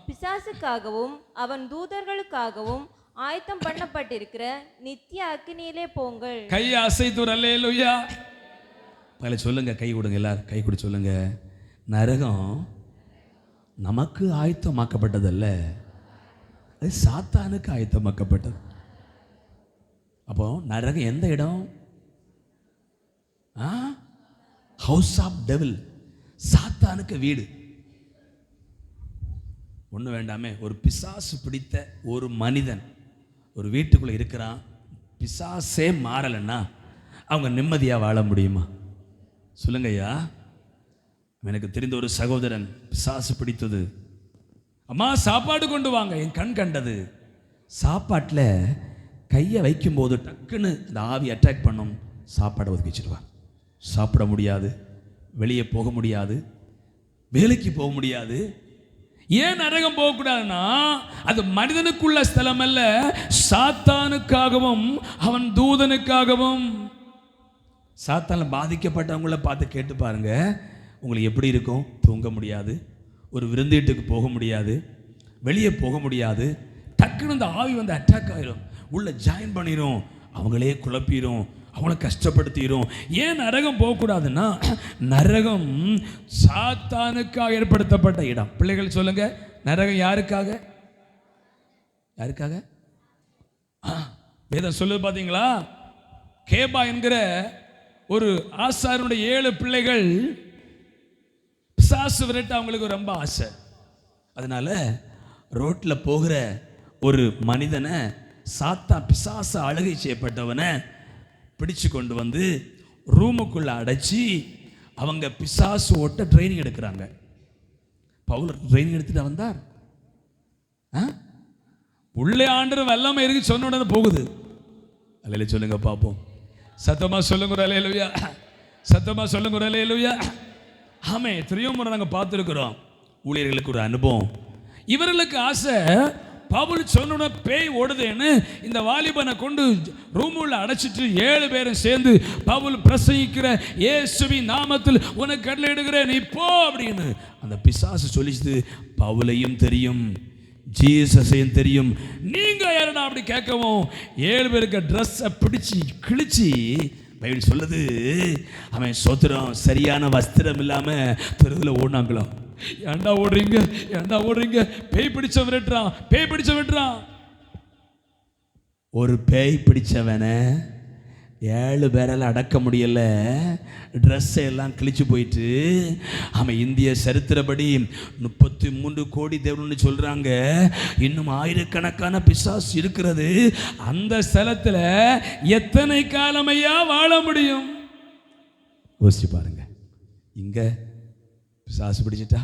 பிசாசுக்காகவும் அவன் தூதர்களுக்காகவும் ஆயத்தம் பண்ணப்பட்டிருக்கிற நித்திய அக்கினியிலே போங்கள். கை அசைத்து அல்லேலூயா சொல்லுங்க. கை கொடுங்க, எல்லாரும் கை கொடு சொல்லுங்க. நரகம் நமக்கு ஆயத்தமாக்கப்பட்டதல்ல, அது சாத்தானுக்கு ஆயத்தமாக்கப்பட்டது. அப்போ நரகம் எந்த இடம்? ஹவுஸ் ஆஃப் டெவில், சாத்தானுக்கு வீடு. ஒண்ணு வேண்டாமே, ஒரு பிசாசு பிடித்த ஒரு மனிதன் ஒரு வீட்டுக்குள்ள இருக்கிறான், பிசாசே மாறலன்னா அவங்க நிம்மதியா வாழ முடியுமா? சொல்லுங்க ஐயா. எனக்கு தெரிந்த ஒரு சகோதரன் பிசாசு பிடித்தது. அம்மா சாப்பாடு கொண்டு வாங்க, என் கண் கண்டது. சாப்பாட்டில் கையை வைக்கும் போது டக்குன்னு இந்த ஆவி அட்டாக் பண்ணும், சாப்பாடை ஒதுக்கி வச்சிருவான். சாப்பிட முடியாது, வெளியே போக முடியாது, வேலைக்கு போக முடியாது. ஏன் நரகம் போகக்கூடாதுன்னா, அது மனிதனுக்குள்ள ஸ்தலம் அல்ல, சாத்தானுக்காகவும் அவன் தூதனுக்காகவும். சாத்தான பாதிக்கப்பட்டவங்கள பார்த்து கேட்டு பாருங்க, உங்களுக்கு எப்படி இருக்கும்? தூங்க முடியாது, ஒரு விருந்தீட்டுக்கு போக முடியாது, வெளியே போக முடியாது. டக்குன்னு இந்த ஆவி வந்து அட்டாக் ஆயிரும், உள்ள ஜாயின் பண்ணிடும், அவங்களே குழப்பிடும், அவங்கள கஷ்டப்படுத்திடும். ஏன் நரகம் போகக்கூடாதுன்னா, நரகம் சாத்தானுக்காக ஏற்படுத்தப்பட்ட இடம். பிள்ளைகள் சொல்லுங்க, நரகம் யாருக்காக? யாருக்காக? வேதம் சொல்லுது பார்த்தீங்களா? கேபா என்கிற ஒரு ஆசாரனுடைய 7 பிள்ளைகள் பிசாசு விரட்ட அவங்களுக்கு ரொம்ப ஆசை. அதனால ரோட்ல போகிற ஒரு மனிதனை, சாத்தான் பிசாச அழுகை செய்யப்பட்டவனை பிடிச்சு கொண்டு வந்து ரூமுக்குள்ள அடைச்சி அவங்க பிசாசு ஓட்ட ட்ரைனிங் எடுக்கிறாங்க. பவுல் ட்ரைனிங் எடுத்துட்டு வந்தார். உள்ளே ஆண்டவர் வல்லமை இருக்கு சொன்ன உடனே போகுது. அல்லேலூயா சொல்லுங்க பாப்போம். சத்தமா சொல்லுங்க அல்லேலூயா. சத்தமா சொல்லுங்க அல்லேலூயா. ஆமே, எத்தனையோ முறை நாங்கள் பார்த்துருக்கிறோம். ஊழியர்களுக்கு ஒரு அனுபவம். இவர்களுக்கு ஆசை, பவுல் சொன்ன பேய் ஓடுதேன்னு இந்த வாலிபனை கொண்டு ரூமுள்ள அடைச்சிட்டு 7 பேரும் சேர்ந்து பவுல் பிரசங்கிக்கிற இயேசுவின் நாமத்தில் உனக்கு கட்டளையிடுகிறேன் நீ போ அப்படின்னு அந்த பிசாசு சொல்லிச்சு. பவுலையும் தெரியும், ஜீசஸையும் தெரியும். நீங்க யாரடா அப்படி கேட்கவும் 7 பேருக்கு ட்ரெஸ்ஸை பிடிச்சி கிழிச்சி பைபிள் சொல்லுது, அவன் சோத்திரம் சரியான வஸ்திரம் இல்லாம தெருவில் ஓடினாங்களாம். ஏண்டா ஓடுறீங்க, ஏண்டா ஓடுறீங்க? பேய் பிடிச்ச விரட்டுறான், பேய் பிடிச்ச விரட்டுறான். ஒரு பேய் பிடிச்சவனை 7 பேரால் அடக்க முடியல. ட்ரெஸ்ஸை எல்லாம் கிழிச்சு போயிட்டு அவன் இந்திய சரித்திரப்படி 33 கோடி தேவன்னு சொல்றாங்க. இன்னும் ஆயிரக்கணக்கான பிசாசு இருக்கிறது. அந்த ஸ்தலத்தில் எத்தனை காலமையா வாழ முடியும்? யோசிச்சு பாருங்க. இங்க பிசாசு பிடிச்சிட்டா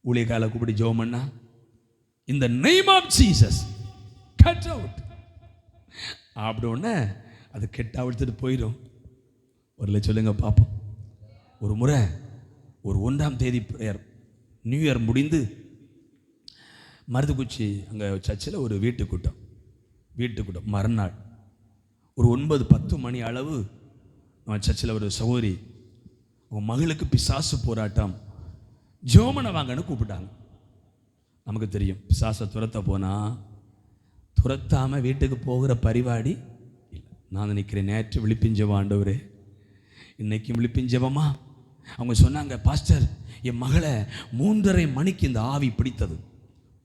ஊழியக்கால கூப்பிடி ஜெபம் பண்ணா, இந்த name of Jesus cut out அப்படி ஒன்று அது கெட்ட அவிழ்த்துட்டு போயிடும். ஒரு சொல்லுங்க பார்ப்போம். ஒரு முறை ஒரு 1ஆம் தேதி ப்ரேயர், நியூ இயர் முடிந்து மருதுக்குச்சி அங்கே சர்ச்சில் ஒரு வீட்டு கூட்டம் மறுநாள் ஒரு 9-10 மணி அளவு நம்ம சர்ச்சில் ஒரு சகோதரி உங்கள் மகளுக்கு பிசாசு போராட்டம், ஜோமனை வாங்கன்னு கூப்பிட்டாங்க. நமக்கு தெரியும் பிசாசை துரத்த போனால் துரத்தாமல் வீட்டுக்கு போகிற பரிபாடி இல்லை. நான் நினைக்கிறேன், நேற்று விழிப்பிஞ்சவா ஆண்டவரே, இன்னைக்கும் விழிப்பிஞ்சவமா. அவங்க சொன்னாங்க, பாஸ்டர் என் மகளை 3:30 மணிக்கு இந்த ஆவி பிடித்தது,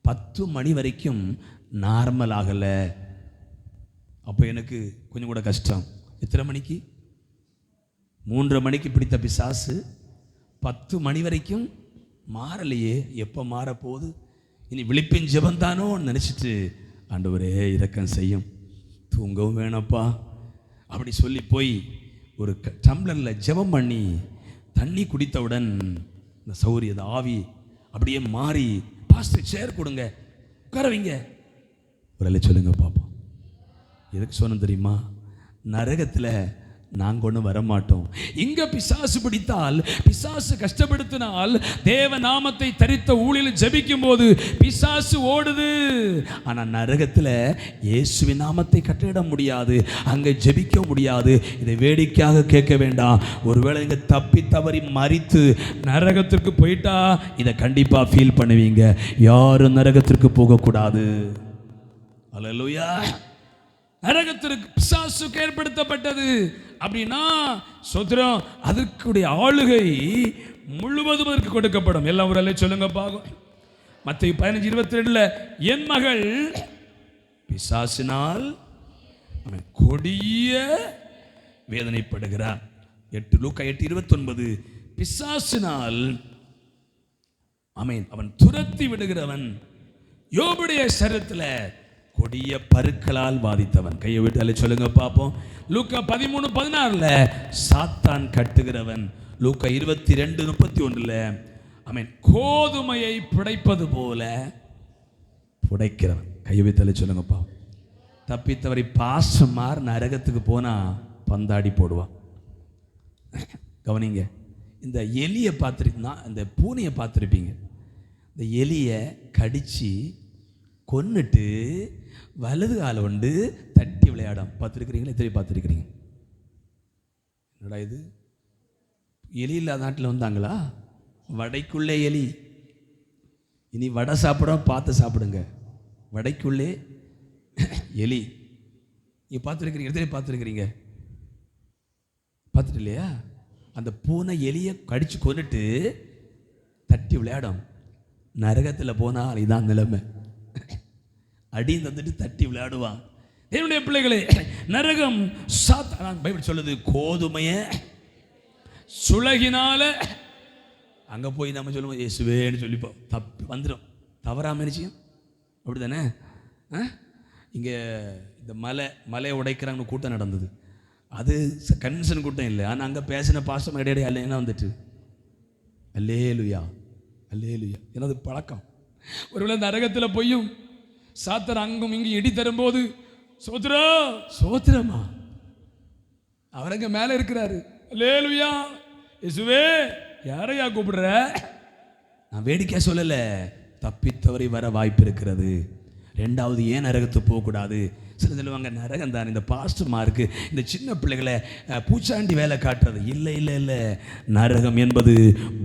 10 மணி வரைக்கும் நார்மல் ஆகலை. அப்போ எனக்கு கொஞ்சம் கூட கஷ்டம். எத்தனை மணிக்கு? 3:30 மணிக்கு பிடித்த பிசாசு 10 மணி வரைக்கும் மாறலையே, எப்போ மாறப்போகுது? இனி விழிப்பின் ஜெபந்தானோ நினச்சிட்டு, ஆண்டவரே இரக்கம் செய்யும், தூங்கவும் வேணப்பா அப்படி சொல்லி போய் ஒரு டம்ளரில் ஜெபம் பண்ணி தண்ணி குடித்தவுடன் இந்த சௌரிய அந்த ஆவி அப்படியே மாறி, பாஸ்டர் சேர் கொடுங்க உட்காரவிங்க ஒரு சொல்லுங்க பார்ப்போம். எதுக்கு சொன்ன தெரியுமா? நரகத்தில் நாங்கள் ஒன்றும் வரமாட்டோம். இங்க பிசாசு பிடித்தால், பிசாசு கஷ்டப்படுத்தினால், தேவ நாமத்தை தரித்த ஊழியில் ஜெபிக்கும் போது பிசாசு ஓடுது. ஆனால் நரகத்தில் இயேசுவின் நாமத்தை கட்டளிட முடியாது, அங்கே ஜெபிக்க முடியாது. இதை வேடிக்கையாக கேட்க வேண்டாம். ஒருவேளை இங்கே தப்பி தவறி மரித்து நரகத்திற்கு போயிட்டா இதை கண்டிப்பாக ஃபீல் பண்ணுவீங்க. யாரும் நரகத்திற்கு போகக்கூடாது. அல்லேலூயா. நரகத்திற்கு பிசாசுக்கு ஏற்படுத்தப்பட்டது அப்படின்னா சோத்திரம், அதற்குடைய ஆளுகை முழுவதும் அதற்கு கொடுக்கப்படும். எல்லாம் ஒரு சொல்லுங்க பாகம். மத்தேயு 15:22 என் மகள் பிசாசினால் அவன் கொடிய வேதனைப்படுகிறார். லூக்கா 8:29 பிசாசினால் அவன் துரத்தி விடுகிறவன், யோபுடைய சரீரத்தில் கொடிய பருக்களால் பாதித்தவன். கையை விட்டு சொல்லுங்க பார்ப்போம். லூக்கா 13:16 சாத்தான் கட்டுகிறவன். லூக்கா 22:31 அவன் கோதுமையை புடைப்பது போல புடைக்கிறவன். கையை விட்டு சொல்லுங்க பாப்போம். தப்பித்தவரை பாசமார் நரகத்துக்கு போனா பந்தாடி போடுவான். கவனிங்க, இந்த எலியை பார்த்துருக்கீங்கன்னா, இந்த பூனையை பார்த்துருப்பீங்க. இந்த எலியை கடிச்சு கொன்னுட்டு வலது கால கொண்டு தட்டி விளையாடும். பார்த்துருக்கிறீங்களா? எத்தனை பார்த்துருக்கிறீங்க? என்னடா இது, எலி இல்லாத நாட்டில் வந்தாங்களா? வடைக்குள்ளே எலி. இனி வடை சாப்பிட பார்த்து சாப்பிடுங்க. வடைக்குள்ளே எலி. நீங்கள் பார்த்துருக்கிறீங்க, எத்தனை பார்த்துருக்கிறீங்க? பார்த்துட்டு இல்லையா? அந்த பூனை எலியை கடிச்சு கொண்டுட்டு தட்டி விளையாடும். நரகத்தில் போனால் இதான் நிலைமை. அடி தந்துட்டு தட்டி விளையாடுவான். என்னுடைய பிள்ளைகளே, நரகம் சாத்தான் பைபிள் சொல்லுது, கோதுமையை சுலகினால. அங்கே போய் நம்ம சொல்லுவோம் இயேசுவேன்னு சொல்லிப்போம், தப்பி வந்துடும். தவறாம நிச்சயம் அப்படி தானே? இங்கே இந்த மலையை உடைக்கிறாங்கன்னு கூட்டம் நடந்தது. அது கன்வென்ஷன் கூட்டம் இல்லை. ஆனால் அங்கே பேசின பாசம் இடையிடையே அல்லைன்னா வந்துட்டு அல்லேலுயா அல்லேலுயா. எனது பழக்கம். ஒருவேளை நரகத்தில் போயும் சாத்தர் அங்கும் இங்கும் இடி தரும்போது சோத்ரா சோத்திரமா அவர் அங்கே மேலே இருக்கிறாரு. அல்லேலுயா இயேசுவே யாரையா கூப்பிடுற? நான் வேடிக்கை சொல்லலை, தப்பித்தவரை வர வாய்ப்பு இருக்கிறது. ரெண்டாவது, ஏன் நரகத்துக்கு போகக்கூடாது? சில சொல்லுவாங்க நரகம் தான் இந்த பாஸ்டர்மாருக்கு, இந்த சின்ன பிள்ளைகளை பூச்சாண்டி வேலை காட்டுறது. இல்லை இல்லை இல்லை, நரகம் என்பது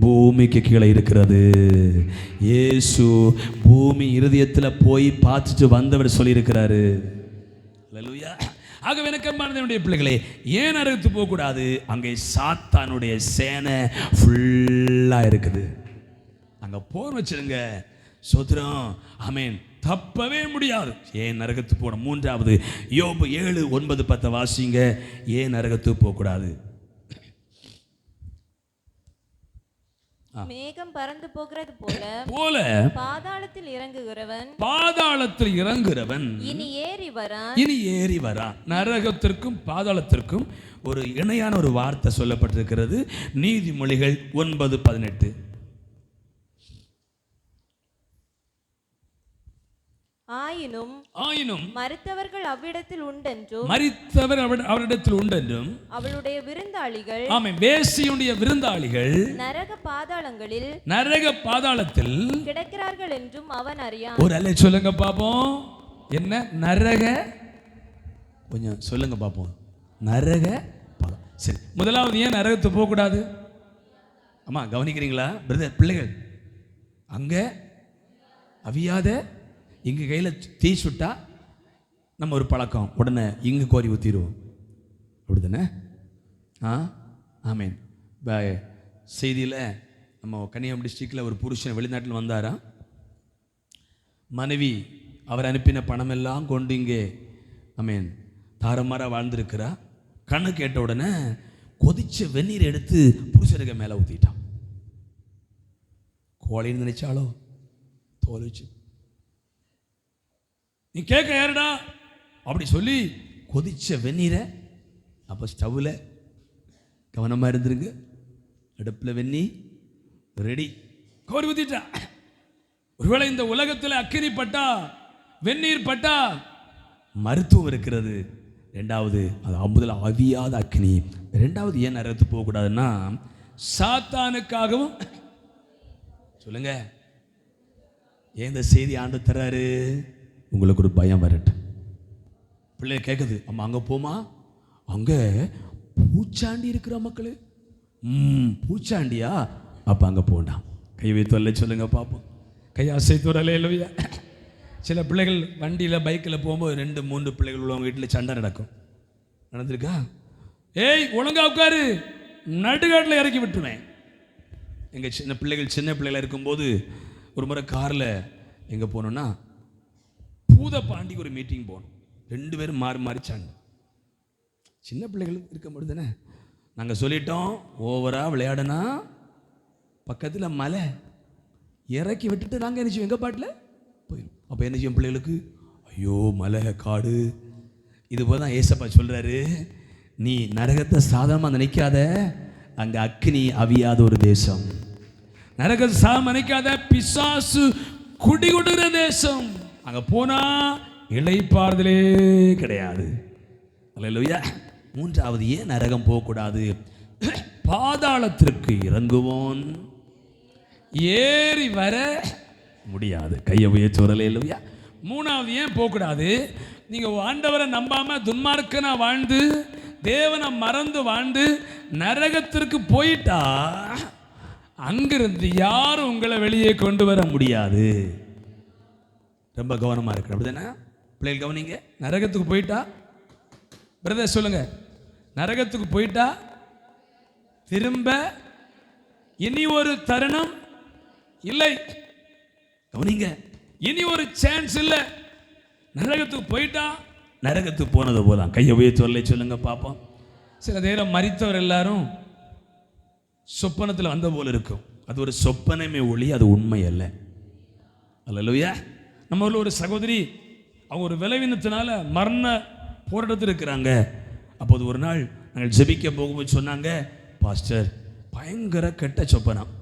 பூமிக்கு கீழே இருக்கிறது. இயேசு பூமி இருதயத்தில் போய் பார்த்துட்டு வந்தவர் சொல்லியிருக்கிறாரு. அல்லேலூயா. ஆகவே எனக்கம்மானவனுடைய பிள்ளைகளே, ஏன் நரகத்துக்கு போகக்கூடாது? அங்கே சாத்தானுடைய சேனை ஃபுல்லாக இருக்குது. அங்கே போர் வச்சிருங்க, சோத்திரம், ஆமென், தப்பவே முடியாது. ஏன் நரகத்துக்கு போகணும்? மூன்றாவது, யோபு 7:9-10 வாசிங்க. ஏன் நரகத்துக்கு போகக்கூடாது? மேகம் பறந்து போகிறது போல பாதாளத்தில் இறங்குகிறவன் இனி ஏறி வரான். நரகத்திற்கும் பாதாளத்திற்கும் ஒரு இணையான ஒரு வார்த்தை சொல்லப்பட்டிருக்கிறது. நீதிமொழிகள் 9:18. ஆயினும் மரித்தவர்கள் அவ்விடத்தில் உண்டென்றும் அவளுடைய விருந்தாளிகள், ஆமென், வேசியுடைய விருந்தாளிகள் நரக பாதாளத்தில் கிடக்கிறார்கள் என்றும் அவன் அறியான். ஒரு அல்ல சொல்லுங்க பாப்போம். என்ன நரக? கொஞ்சம் சொல்லுங்க பாப்போம். நரக. சரி, முதலாவது ஏன் நரகத்துக்கு போக கூடாது? அம்மா கவனிக்கிறீங்களா பிரதர்? பிள்ளைகள் அங்க அவியாத இங்கே கையில் தீ சுட்டா நம்ம ஒரு பழக்கம், உடனே இங்கே கோரி ஊற்றிடுவோம். அப்படி தானே? ஆமேன். செய்தியில் நம்ம கன்னியாகுமரி டிஸ்ட்ரிக்டில் ஒரு புருஷன் வெளிநாட்டில் வந்தாரா. மனைவி அவர் அனுப்பின பணமெல்லாம் கொண்டு இங்கே ஆமேன் தாரமாராக வாழ்ந்திருக்கிறா. கண்ணு கேட்ட உடனே கொதிச்ச வெந்நீர் எடுத்து புருஷனுக்கு மேலே ஊற்றிட்டான். கோழின்னு நினைச்சாலோ தோல் வச்சு நீ கேட்க யாருடா அப்படி சொல்லி கொதிச்ச வெந்நீரை. அப்போ ஸ்டவ்வில் கவனமாக இருந்துருங்க. அடுப்பில் வெந்நீ ரெடி, கோரி ஊற்றிட்டா. ஒருவேளை இந்த உலகத்தில் அக்கினி பட்டா, வெந்நீர் பட்டா மருத்துவம் இருக்கிறது. ரெண்டாவது, அது முதல்ல அவியாத அக்கினி. ரெண்டாவது ஏன் நரகத்துக்கு போகக்கூடாதுன்னா, சாத்தானுக்காகவும். சொல்லுங்க, ஏன் இந்த செய்தி ஆண்டு தர்றாரு? உங்களுக்கு ஒரு பயம் வரட்டும். பிள்ளை கேட்குது, அம்மா அங்கே போமா, அங்கே பூச்சாண்டி இருக்கிற மக்கள். பூச்சாண்டியா? அப்போ அங்கே போண்டாம். கை வைத்து சொல்லுங்க பார்ப்போம். கையாசைத்து வரலையா? சில பிள்ளைகள் வண்டியில் பைக்கில் போகும்போது 2-3 பிள்ளைகள் உள்ளவங்க வீட்டில் சண்டை நடந்திருக்கா? ஏய் ஒழுங்கா உட்காரு, நடுகாட்டில் இறக்கி விட்டுருவேன். எங்கள் சின்ன பிள்ளைகள் இருக்கும்போது ஒரு முறை காரில் எங்கே போனோன்னா பூதப்பாண்டிக்கு ஒரு மீட்டிங் போகணும். 2 பேரும் மாறி சண்டை. சின்ன பிள்ளைகள் இருக்கும்போது தானே நாங்கள் சொல்லிட்டோம், ஓவராக விளையாடனா பக்கத்தில் மலை இறக்கி விட்டுட்டு நாங்கள் என்ன செய்வோம், எங்கள் பாட்டில் போயிடும். அப்போ என்ன செய்யும் பிள்ளைகளுக்கு? ஐயோ மலை காடு. இது போல தான் ஏசப்பா சொல்கிறாரு, நீ நரகத்தை சாதாரணமாக நினைக்காத, அங்கே அக்னி அவியாத ஒரு தேசம். நரகத்தை சாதாரணமாக நினைக்காத, பிசாசு குடி கொடுக்கிற தேசம். அங்கே போனால் இளைப்பாறுதலே கிடையாது. அல்லேலூயா. மூன்றாவது ஏன் நரகம் போகக்கூடாது? பாதாளத்திற்கு இறங்குவோன் ஏறி வர முடியாது. கையை உயர்த்தி வரல. இல்லையா? மூணாவது ஏன் போகக்கூடாது? நீங்கள் ஆண்டவரை நம்பாமல் துன்மார்க்கனா வாழ்ந்து தேவனை மறந்து வாழ்ந்து நரகத்திற்கு போயிட்டா அங்கிருந்து யாரும் உங்களை வெளியே கொண்டு வர முடியாது. ரொம்ப கவனமா இருக்கு, அப்படிதானே பிள்ளைகள்? கவனிங்க. நரகத்துக்கு போயிட்டா, பிரதர் சொல்லுங்க, நரகத்துக்கு போயிட்டா திரும்ப இனி ஒரு தருணம் இல்லை. கவனிங்க, இனி ஒரு சான்ஸ் இல்லை. நரகத்துக்கு போயிட்டா நரகத்துக்கு போனது போதான். கையை உயர்த்தி சொல்லுங்க பாப்போம். சில நேரம் மரித்தவர் எல்லாரும் சொப்பனத்தில் வந்த போல இருக்கும். அது ஒரு சொப்பனமே ஒளி, அது உண்மை அல்ல. அல்லேலூயா. நம்ம ஒரு சகோதரி, அவங்க ஒரு விளைவினத்தினால மரண போராட்டத்தில் இருக்கிறாங்க. அப்போது ஒரு நாள் நாங்கள் ஜெபிக்க போகும்போது சொன்னாங்க, பாஸ்டர் பயங்கர கெட்ட சொப்பனம்.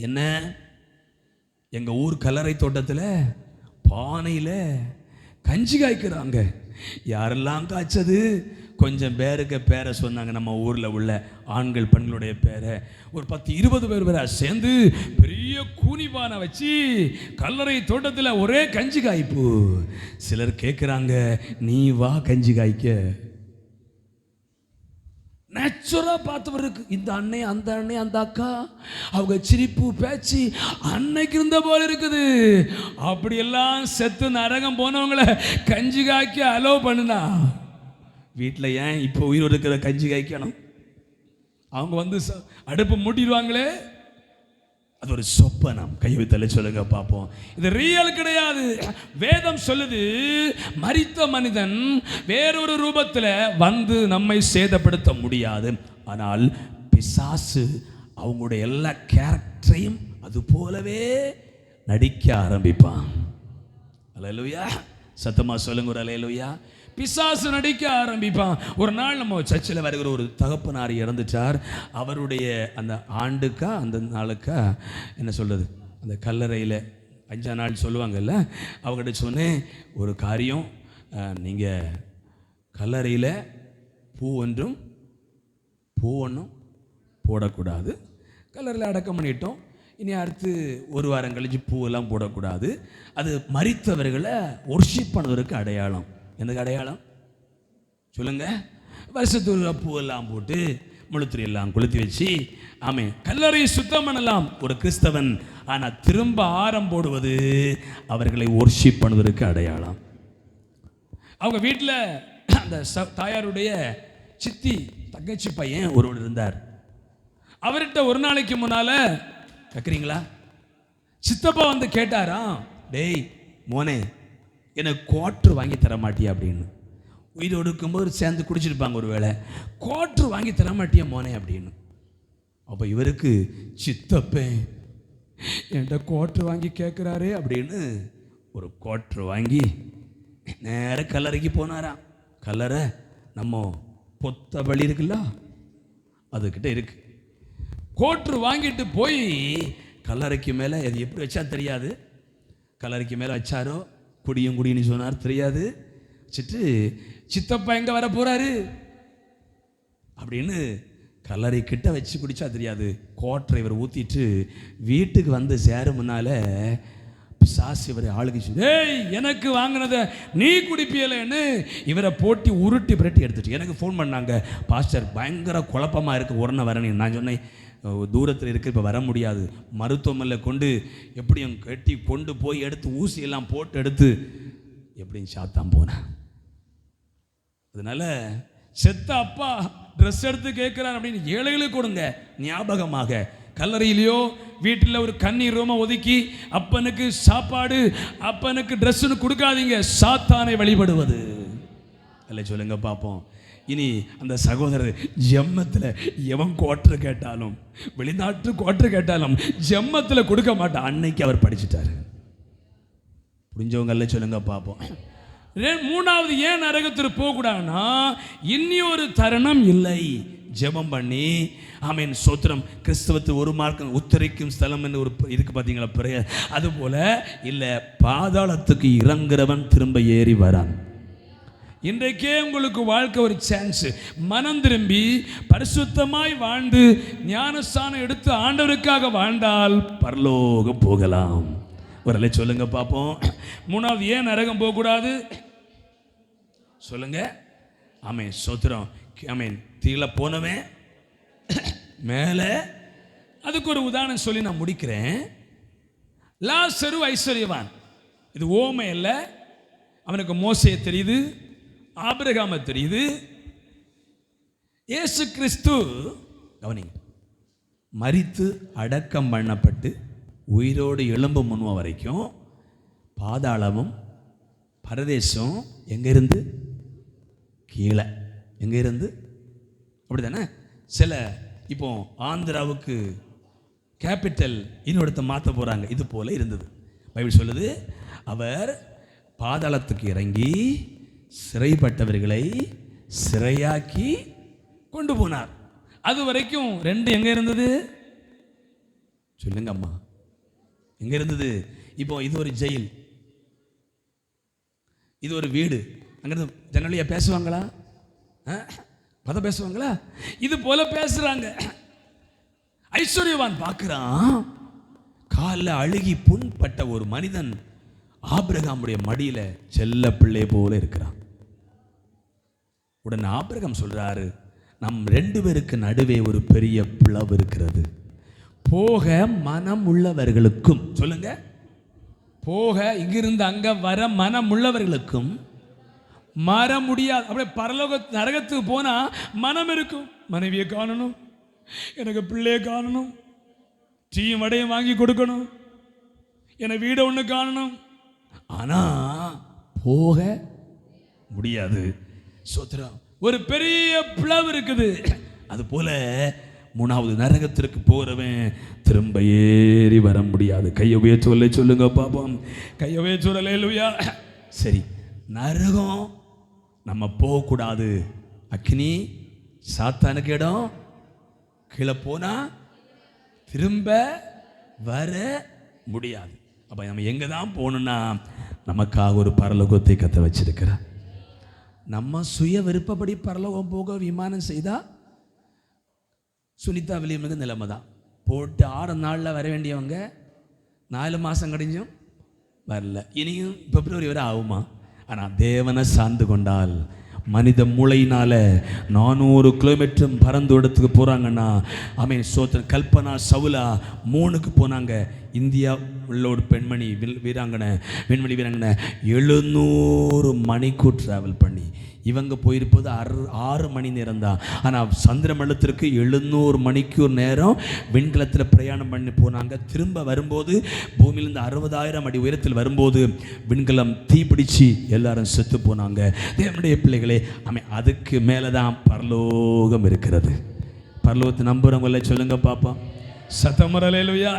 என்ன? எங்க ஊர் கல்லறை தோட்டத்தில் பானையில் கஞ்சி காய்க்கிறாங்க. யாரெல்லாம் காய்ச்சது? கொஞ்சம் பேருக்கு பேரை சொன்னாங்க, நம்ம ஊரில் உள்ள ஆண்கள் பெண்களுடைய பேரை. ஒரு 10-20 பேர் வேற சேர்ந்து பெரிய கூனிபானை வச்சு கல்லறை தோட்டத்தில் ஒரே கஞ்சி காய்ப்பு. சிலர் கேட்குறாங்க, நீ வா கஞ்சி காய்க்க. நேச்சுரலா பார்த்தவருக்கு இந்த அன்னை, அந்த அன்னை, அந்த அக்கா, அவங்க சிரிப்பு பேச்சு அன்னைக்கு இருந்த போல இருக்குது. அப்படியெல்லாம் செத்து நரகம் போனவங்களை கஞ்சி காய்க்க அலோவ் பண்ணுனா, வீட்டில் ஏன் இப்போ உயிர் இருக்கிற கஞ்சி காய்க்கணும்? அவங்க வந்து அடுப்பு மூட்டிடுவாங்களே. அது ஒரு சொப்பனம். கைவித்தலை சொல்லுங்க பார்ப்போம். இது ரியல் கிடையாது. வேதம் சொல்லுது, மரித்த மனிதன் வேறொரு ரூபத்தில் வந்து நம்மை சேதப்படுத்த முடியாது. ஆனால் பிசாசு அவங்களுடைய எல்லா கேரக்டரையும் அது போலவே நடிக்க ஆரம்பிப்பான். அல்லேலூயா. சத்தமா சொல்லுங்க ஒரு அல்லேலூயா. பிசாசு நடிக்க ஆரம்பிப்பான். ஒரு நாள் நம்ம சர்ச்சில் வருகிற ஒரு தகப்பனார் இறந்துட்டார். அவருடைய அந்த ஆண்டுக்கா அந்த நாளுக்கா என்ன சொல்கிறது, அந்த கல்லறையில் 5 நாள் சொல்லுவாங்கல்ல, அவங்ககிட்ட சொன்னேன், ஒரு காரியம், நீங்கள் கல்லறையில் பூ ஒன்றும் போடக்கூடாது. கல்லறையில் அடக்கம் பண்ணிட்டோம், இனி அடுத்து ஒரு வாரம் கழிச்சு பூவெல்லாம் போடக்கூடாது. அது மரித்தவர்களை ஒர்ஷிப் பண்ணுவதற்கு அடையாளம். எந்த அடையாளம் சொல்லுங்க? வருஷத்துக்கு பூவெல்லாம் போட்டு முழுத்திரி எல்லாம் கொளுத்தி வச்சு, ஆமே, கல்லறை சுத்தம் பண்ணலாம் ஒரு கிறிஸ்தவன். ஆனால் திரும்ப ஆரம் போடுவது அவர்களை ஒர்ஷிப் பண்ணுவதற்கு அடையாளம். அவங்க வீட்டில் அந்த தாயாருடைய சித்தி தங்கச்சி பையன் ஒருவர் இருந்தார். அவர்கிட்ட ஒரு நாளைக்கு முன்னால கேட்குறீங்களா, சித்தப்பா வந்து கேட்டாராம், டேய் மோனே, எனக்கு குவார்ட்ரு வாங்கி தர மாட்டியா அப்படின்னு. உயிரோடு இருக்கும்போது சேர்ந்து குடிச்சிருப்பாங்க ஒரு வேளை. குவார்ட்ரு வாங்கி தர மாட்டியா மோனே அப்படின்னு. அப்போ இவருக்கு சித்தப்பேன் என்கிட்ட குவார்ட்ரு வாங்கி கேட்குறாரே அப்படின்னு ஒரு குவார்ட்ரு வாங்கி நேர கல்லறைக்கு போனாராம். கல்லறை நம்ம பொத்த வழி இருக்குல்ல, அதுக்கிட்ட இருக்கு. குவார்ட்ரு வாங்கிட்டு போய் கல்லறைக்கு மேலே அது எப்படி வச்சா தெரியாது, கல்லறைக்கு மேலே வச்சாரோ குடின்னு சொன்னார் தெரியாது. வச்சுட்டு சித்தப்பா எங்கே வர போகிறாரு அப்படின்னு கல்லறை கிட்ட வச்சு குடிச்சா தெரியாது. குவார்ட்டரை இவர் ஊற்றிட்டு வீட்டுக்கு வந்து சேரும் முன்னால பிசாசு இவரை ஆளுகிச்சு, ஏய் எனக்கு வாங்கினதை நீ குடிப்பியலன்னு இவரை போட்டி உருட்டி பிரட்டி எடுத்துட்டு எனக்கு ஃபோன் பண்ணாங்க, பாஸ்டர் பயங்கர குழப்பமாக இருக்குது, உடனே வரணும். நான் சொன்னேன், தூரத்தில் இருக்க, இப்போ வர முடியாது, மருத்துவமனையில் கொண்டு எப்படியும் கட்டி கொண்டு போய் எடுத்து ஊசியெல்லாம் போட்டு எடுத்து எப்படியும் சாத்தான் போனேன். அதனால செத்த அப்பா ட்ரெஸ் எடுத்து கேட்குறான் அப்படின்னு ஏழைகளுக்கு கொடுங்க. ஞாபகமாக கல்லறையிலையோ வீட்டில் ஒரு கண்ணீர் ரூமை ஒதுக்கி அப்பனுக்கு சாப்பாடு, அப்பனுக்கு ட்ரெஸ்ஸுன்னு கொடுக்காதீங்க. சாத்தானை வழிபடுவது அல்ல. சொல்லுங்க பார்ப்போம். இனி அந்த சகோதரர் ஜெம்மத்தில் எவன் குவார்ட்ரு கேட்டாலும், வெளிநாட்டு குவார்ட்ரு கேட்டாலும் ஜெம்மத்தில் கொடுக்க மாட்டான். அன்னைக்கு அவர் படிச்சுட்டாரு. புரிஞ்சவங்க அல்ல சொல்லுங்க பார்ப்போம். மூணாவது ஏன் நரகத்திற்கு போகக்கூடாதுன்னா, இனி ஒரு தருணம் இல்லை. ஜெபம் பண்ணி ஆமென் சோத்திரம். கிறிஸ்தவத்து ஒரு மார்க்கம் உத்தரிக்கும் ஸ்தலம் என்று ஒரு இதுக்கு பார்த்தீங்களா பிரேயர், அதுபோல இல்லை, பாதாளத்துக்கு இறங்குறவன் திரும்ப ஏறி வரான். இன்றைக்கே உங்களுக்கு வாழ்க்கை ஒரு சான்ஸ். மனம் திரும்பி பரிசுத்தமாய் வாழ்ந்து ஞானஸ்தானம் எடுத்து ஆண்டவருக்காக வாழ்ந்தால் பரலோகம் போகலாம். ஒரு சொல்லுங்க பார்ப்போம். மூணாவது ஏன் நரகம் போகக்கூடாது சொல்லுங்க. ஆமென் சோத்திரம். ஆமென். தீல போனவன் மேலே அதுக்கு ஒரு உதாரணம் சொல்லி நான் முடிக்கிறேன். லாசரு ஐஸ்வர்யவான். இது ஓமை அல்ல. அவனுக்கு மோசே தெரியுது, ஆபிரகாம தெரியுது. இயேசு கிறிஸ்து கவனிங்க, மரித்து அடக்கம் பண்ணப்பட்டு உயிரோடு எழும்பு முன்வ வரைக்கும் பாதாளமும் பரதேசம் எங்கே இருந்து? கீழே. எங்கே இருந்து? அப்படி தானே? சில இப்போ ஆந்திராவுக்கு கேபிட்டல் இன்னொருத்த மாற்ற போகிறாங்க. இது போல இருந்தது. பைபிள் சொல்லுது, அவர் பாதாளத்துக்கு இறங்கி சிறைப்பட்டவர்களை சிறையாக்கி கொண்டு போனார். அது வரைக்கும் ரெண்டு எங்கே இருந்தது? சொல்லுங்க அம்மா, எங்கே இருந்தது? இப்போ இது ஒரு ஜெயில், இது ஒரு வீடு. அங்கிருந்து ஜன்னலியா பேசுவாங்களா? பத பேசுவாங்களா? இது போல பேசுறாங்க. ஐஸ்வர்யவான் பார்க்கிறான், காலில் அழுகி புண்பட்ட ஒரு மனிதன் ஆபிரகாமுடைய மடியில செல்ல பிள்ளை போல இருக்கிறான். உடனே ஆபிரகாம் சொல்றாரு, நம் ரெண்டு பேருக்கு நடுவே ஒரு பெரிய பிளவு இருக்கிறது. போக மனம் உள்ளவர்களுக்கும், சொல்லுங்க, போக இங்கிருந்து அங்க வர மனம் உள்ளவர்களுக்கும் மாற முடியாது. அப்படியே பரலோக நரகத்துக்கு போனா மனம் இருக்கும். மனைவியை காணணும், எனக்கு பிள்ளையை காணணும், டீயும் வடையும் வாங்கி கொடுக்கணும், என்னை வீடை ஒன்று காணணும். ஆனா போக முடியாது. சோத்ரா, ஒரு பெரிய பிளவு இருக்குது. அது போல மூணாவது நரகத்திற்கு போறவன் திரும்ப ஏறி வர முடியாது. கையவே சொல்லுங்க பாப்போம். கையவே சொல்லலையா? சரி, நரகம் நம்ம போகக்கூடாது. அக்னி சாத்தானுக்கு இடம். கீழே போனா திரும்ப வர முடியாது. அப்ப நம்ம எங்க தான் போகணும்னா, நமக்காக ஒரு பரலோகத்தை கத்த வச்சிருக்கிறார். நம்ம சுய விருப்பப்படி பரலோகம் போக விமானம் செய்தா சுனிதா வில்லியமுக்கு நிலைமை தான். போட்டு 6 நாளில் வர வேண்டியவங்க 4 மாதம் கடிஞ்சும் வரல. இனியும் பிப்ரவரி வரை ஆகுமா? ஆனால் தேவனை சார்ந்து கொண்டால், மனித மூளையினால 400 கிலோமீட்டர் பறந்து இடத்துக்கு போகிறாங்கன்னா, சோத்திரம். கல்பனா சவுலா 3க்கு போனாங்க. இந்தியா உள்ள ஒரு பெண்மணி வீராங்கனை 700 மணிக்கூர் ட்ராவல் பண்ணி. இவங்க போயிருப்பது 6 மணி நேரம் தான். ஆனால் சந்திரமண்டலத்திற்கு 700 மணிக்கூர் நேரம் விண்கலத்தில் பிரயாணம் பண்ணி போனாங்க. திரும்ப வரும்போது பூமியிலிருந்து 60,000 அடி உயரத்தில் வரும்போது விண்கலம் தீப்பிடிச்சு எல்லாரும் செத்து போனாங்க. தேவனுடைய பிள்ளைகளே, அதுக்கு மேலே தான் பரலோகம் இருக்கிறது. பரலோகத்தை நம்புறவங்கள சொல்லுங்க பாப்போம். சத்தமரலேலுயா.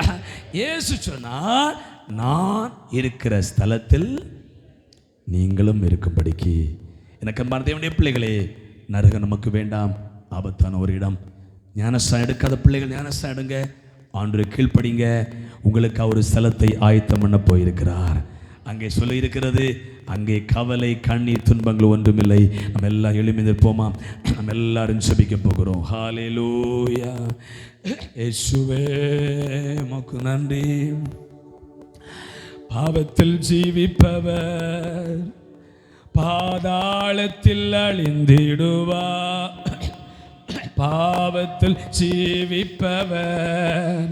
இயேசு சொன்னார், நான் இருக்கிற ஸ்தலத்தில் நீங்களும் இருக்கும்படிக்கு. எனக்கு அன்பான தேவனுடைய பிள்ளைகளே, நரகம் நமக்கு வேண்டாம். ஆபத்தான ஒரு இடம். ஞானஸ்தானம் எடுக்காத பிள்ளைகள் ஞானஸ்தானம் எடுங்க. ஆண்டவருக்கு கீழ்ப்படிங்க. உங்களுக்கு ஒரு ஸ்தலத்தை ஆயத்தம் பண்ண போயிருக்கிறார். அங்கே சொல்லி இருக்கிறது, அங்கே கவலை கண்ணீர் துன்பங்கள் ஒன்றுமில்லை. நம்ம எல்லாம் எழுப்பி நிற்போமா? நம்ம எல்லாரும் ஜெபிக்க போகிறோம். ஹல்லேலூயா. இயேசுவே உமக்கு நன்றி. பாவத்தில் ஜீவிப்பவர் பாதாளத்தில் அழிந்திடுவார். பாவத்தில் ஜீவிப்பவர்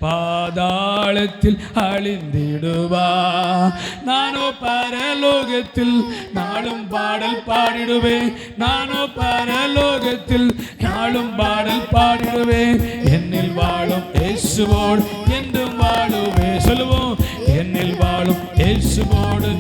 பாதாளத்தில் அழிந்திடுவார். நானோ பரலோகத்தில் நாளும் பாடல் பாடிடுவேன். நானோ பரலோகத்தில் நாளும் பாடல் பாடிடுவேன். என்னில் வாழும் இயேசுவோடு என்றும் வாழுவேன். சொல்லுவோம், என்னில் வாழும் இயேசுவோடு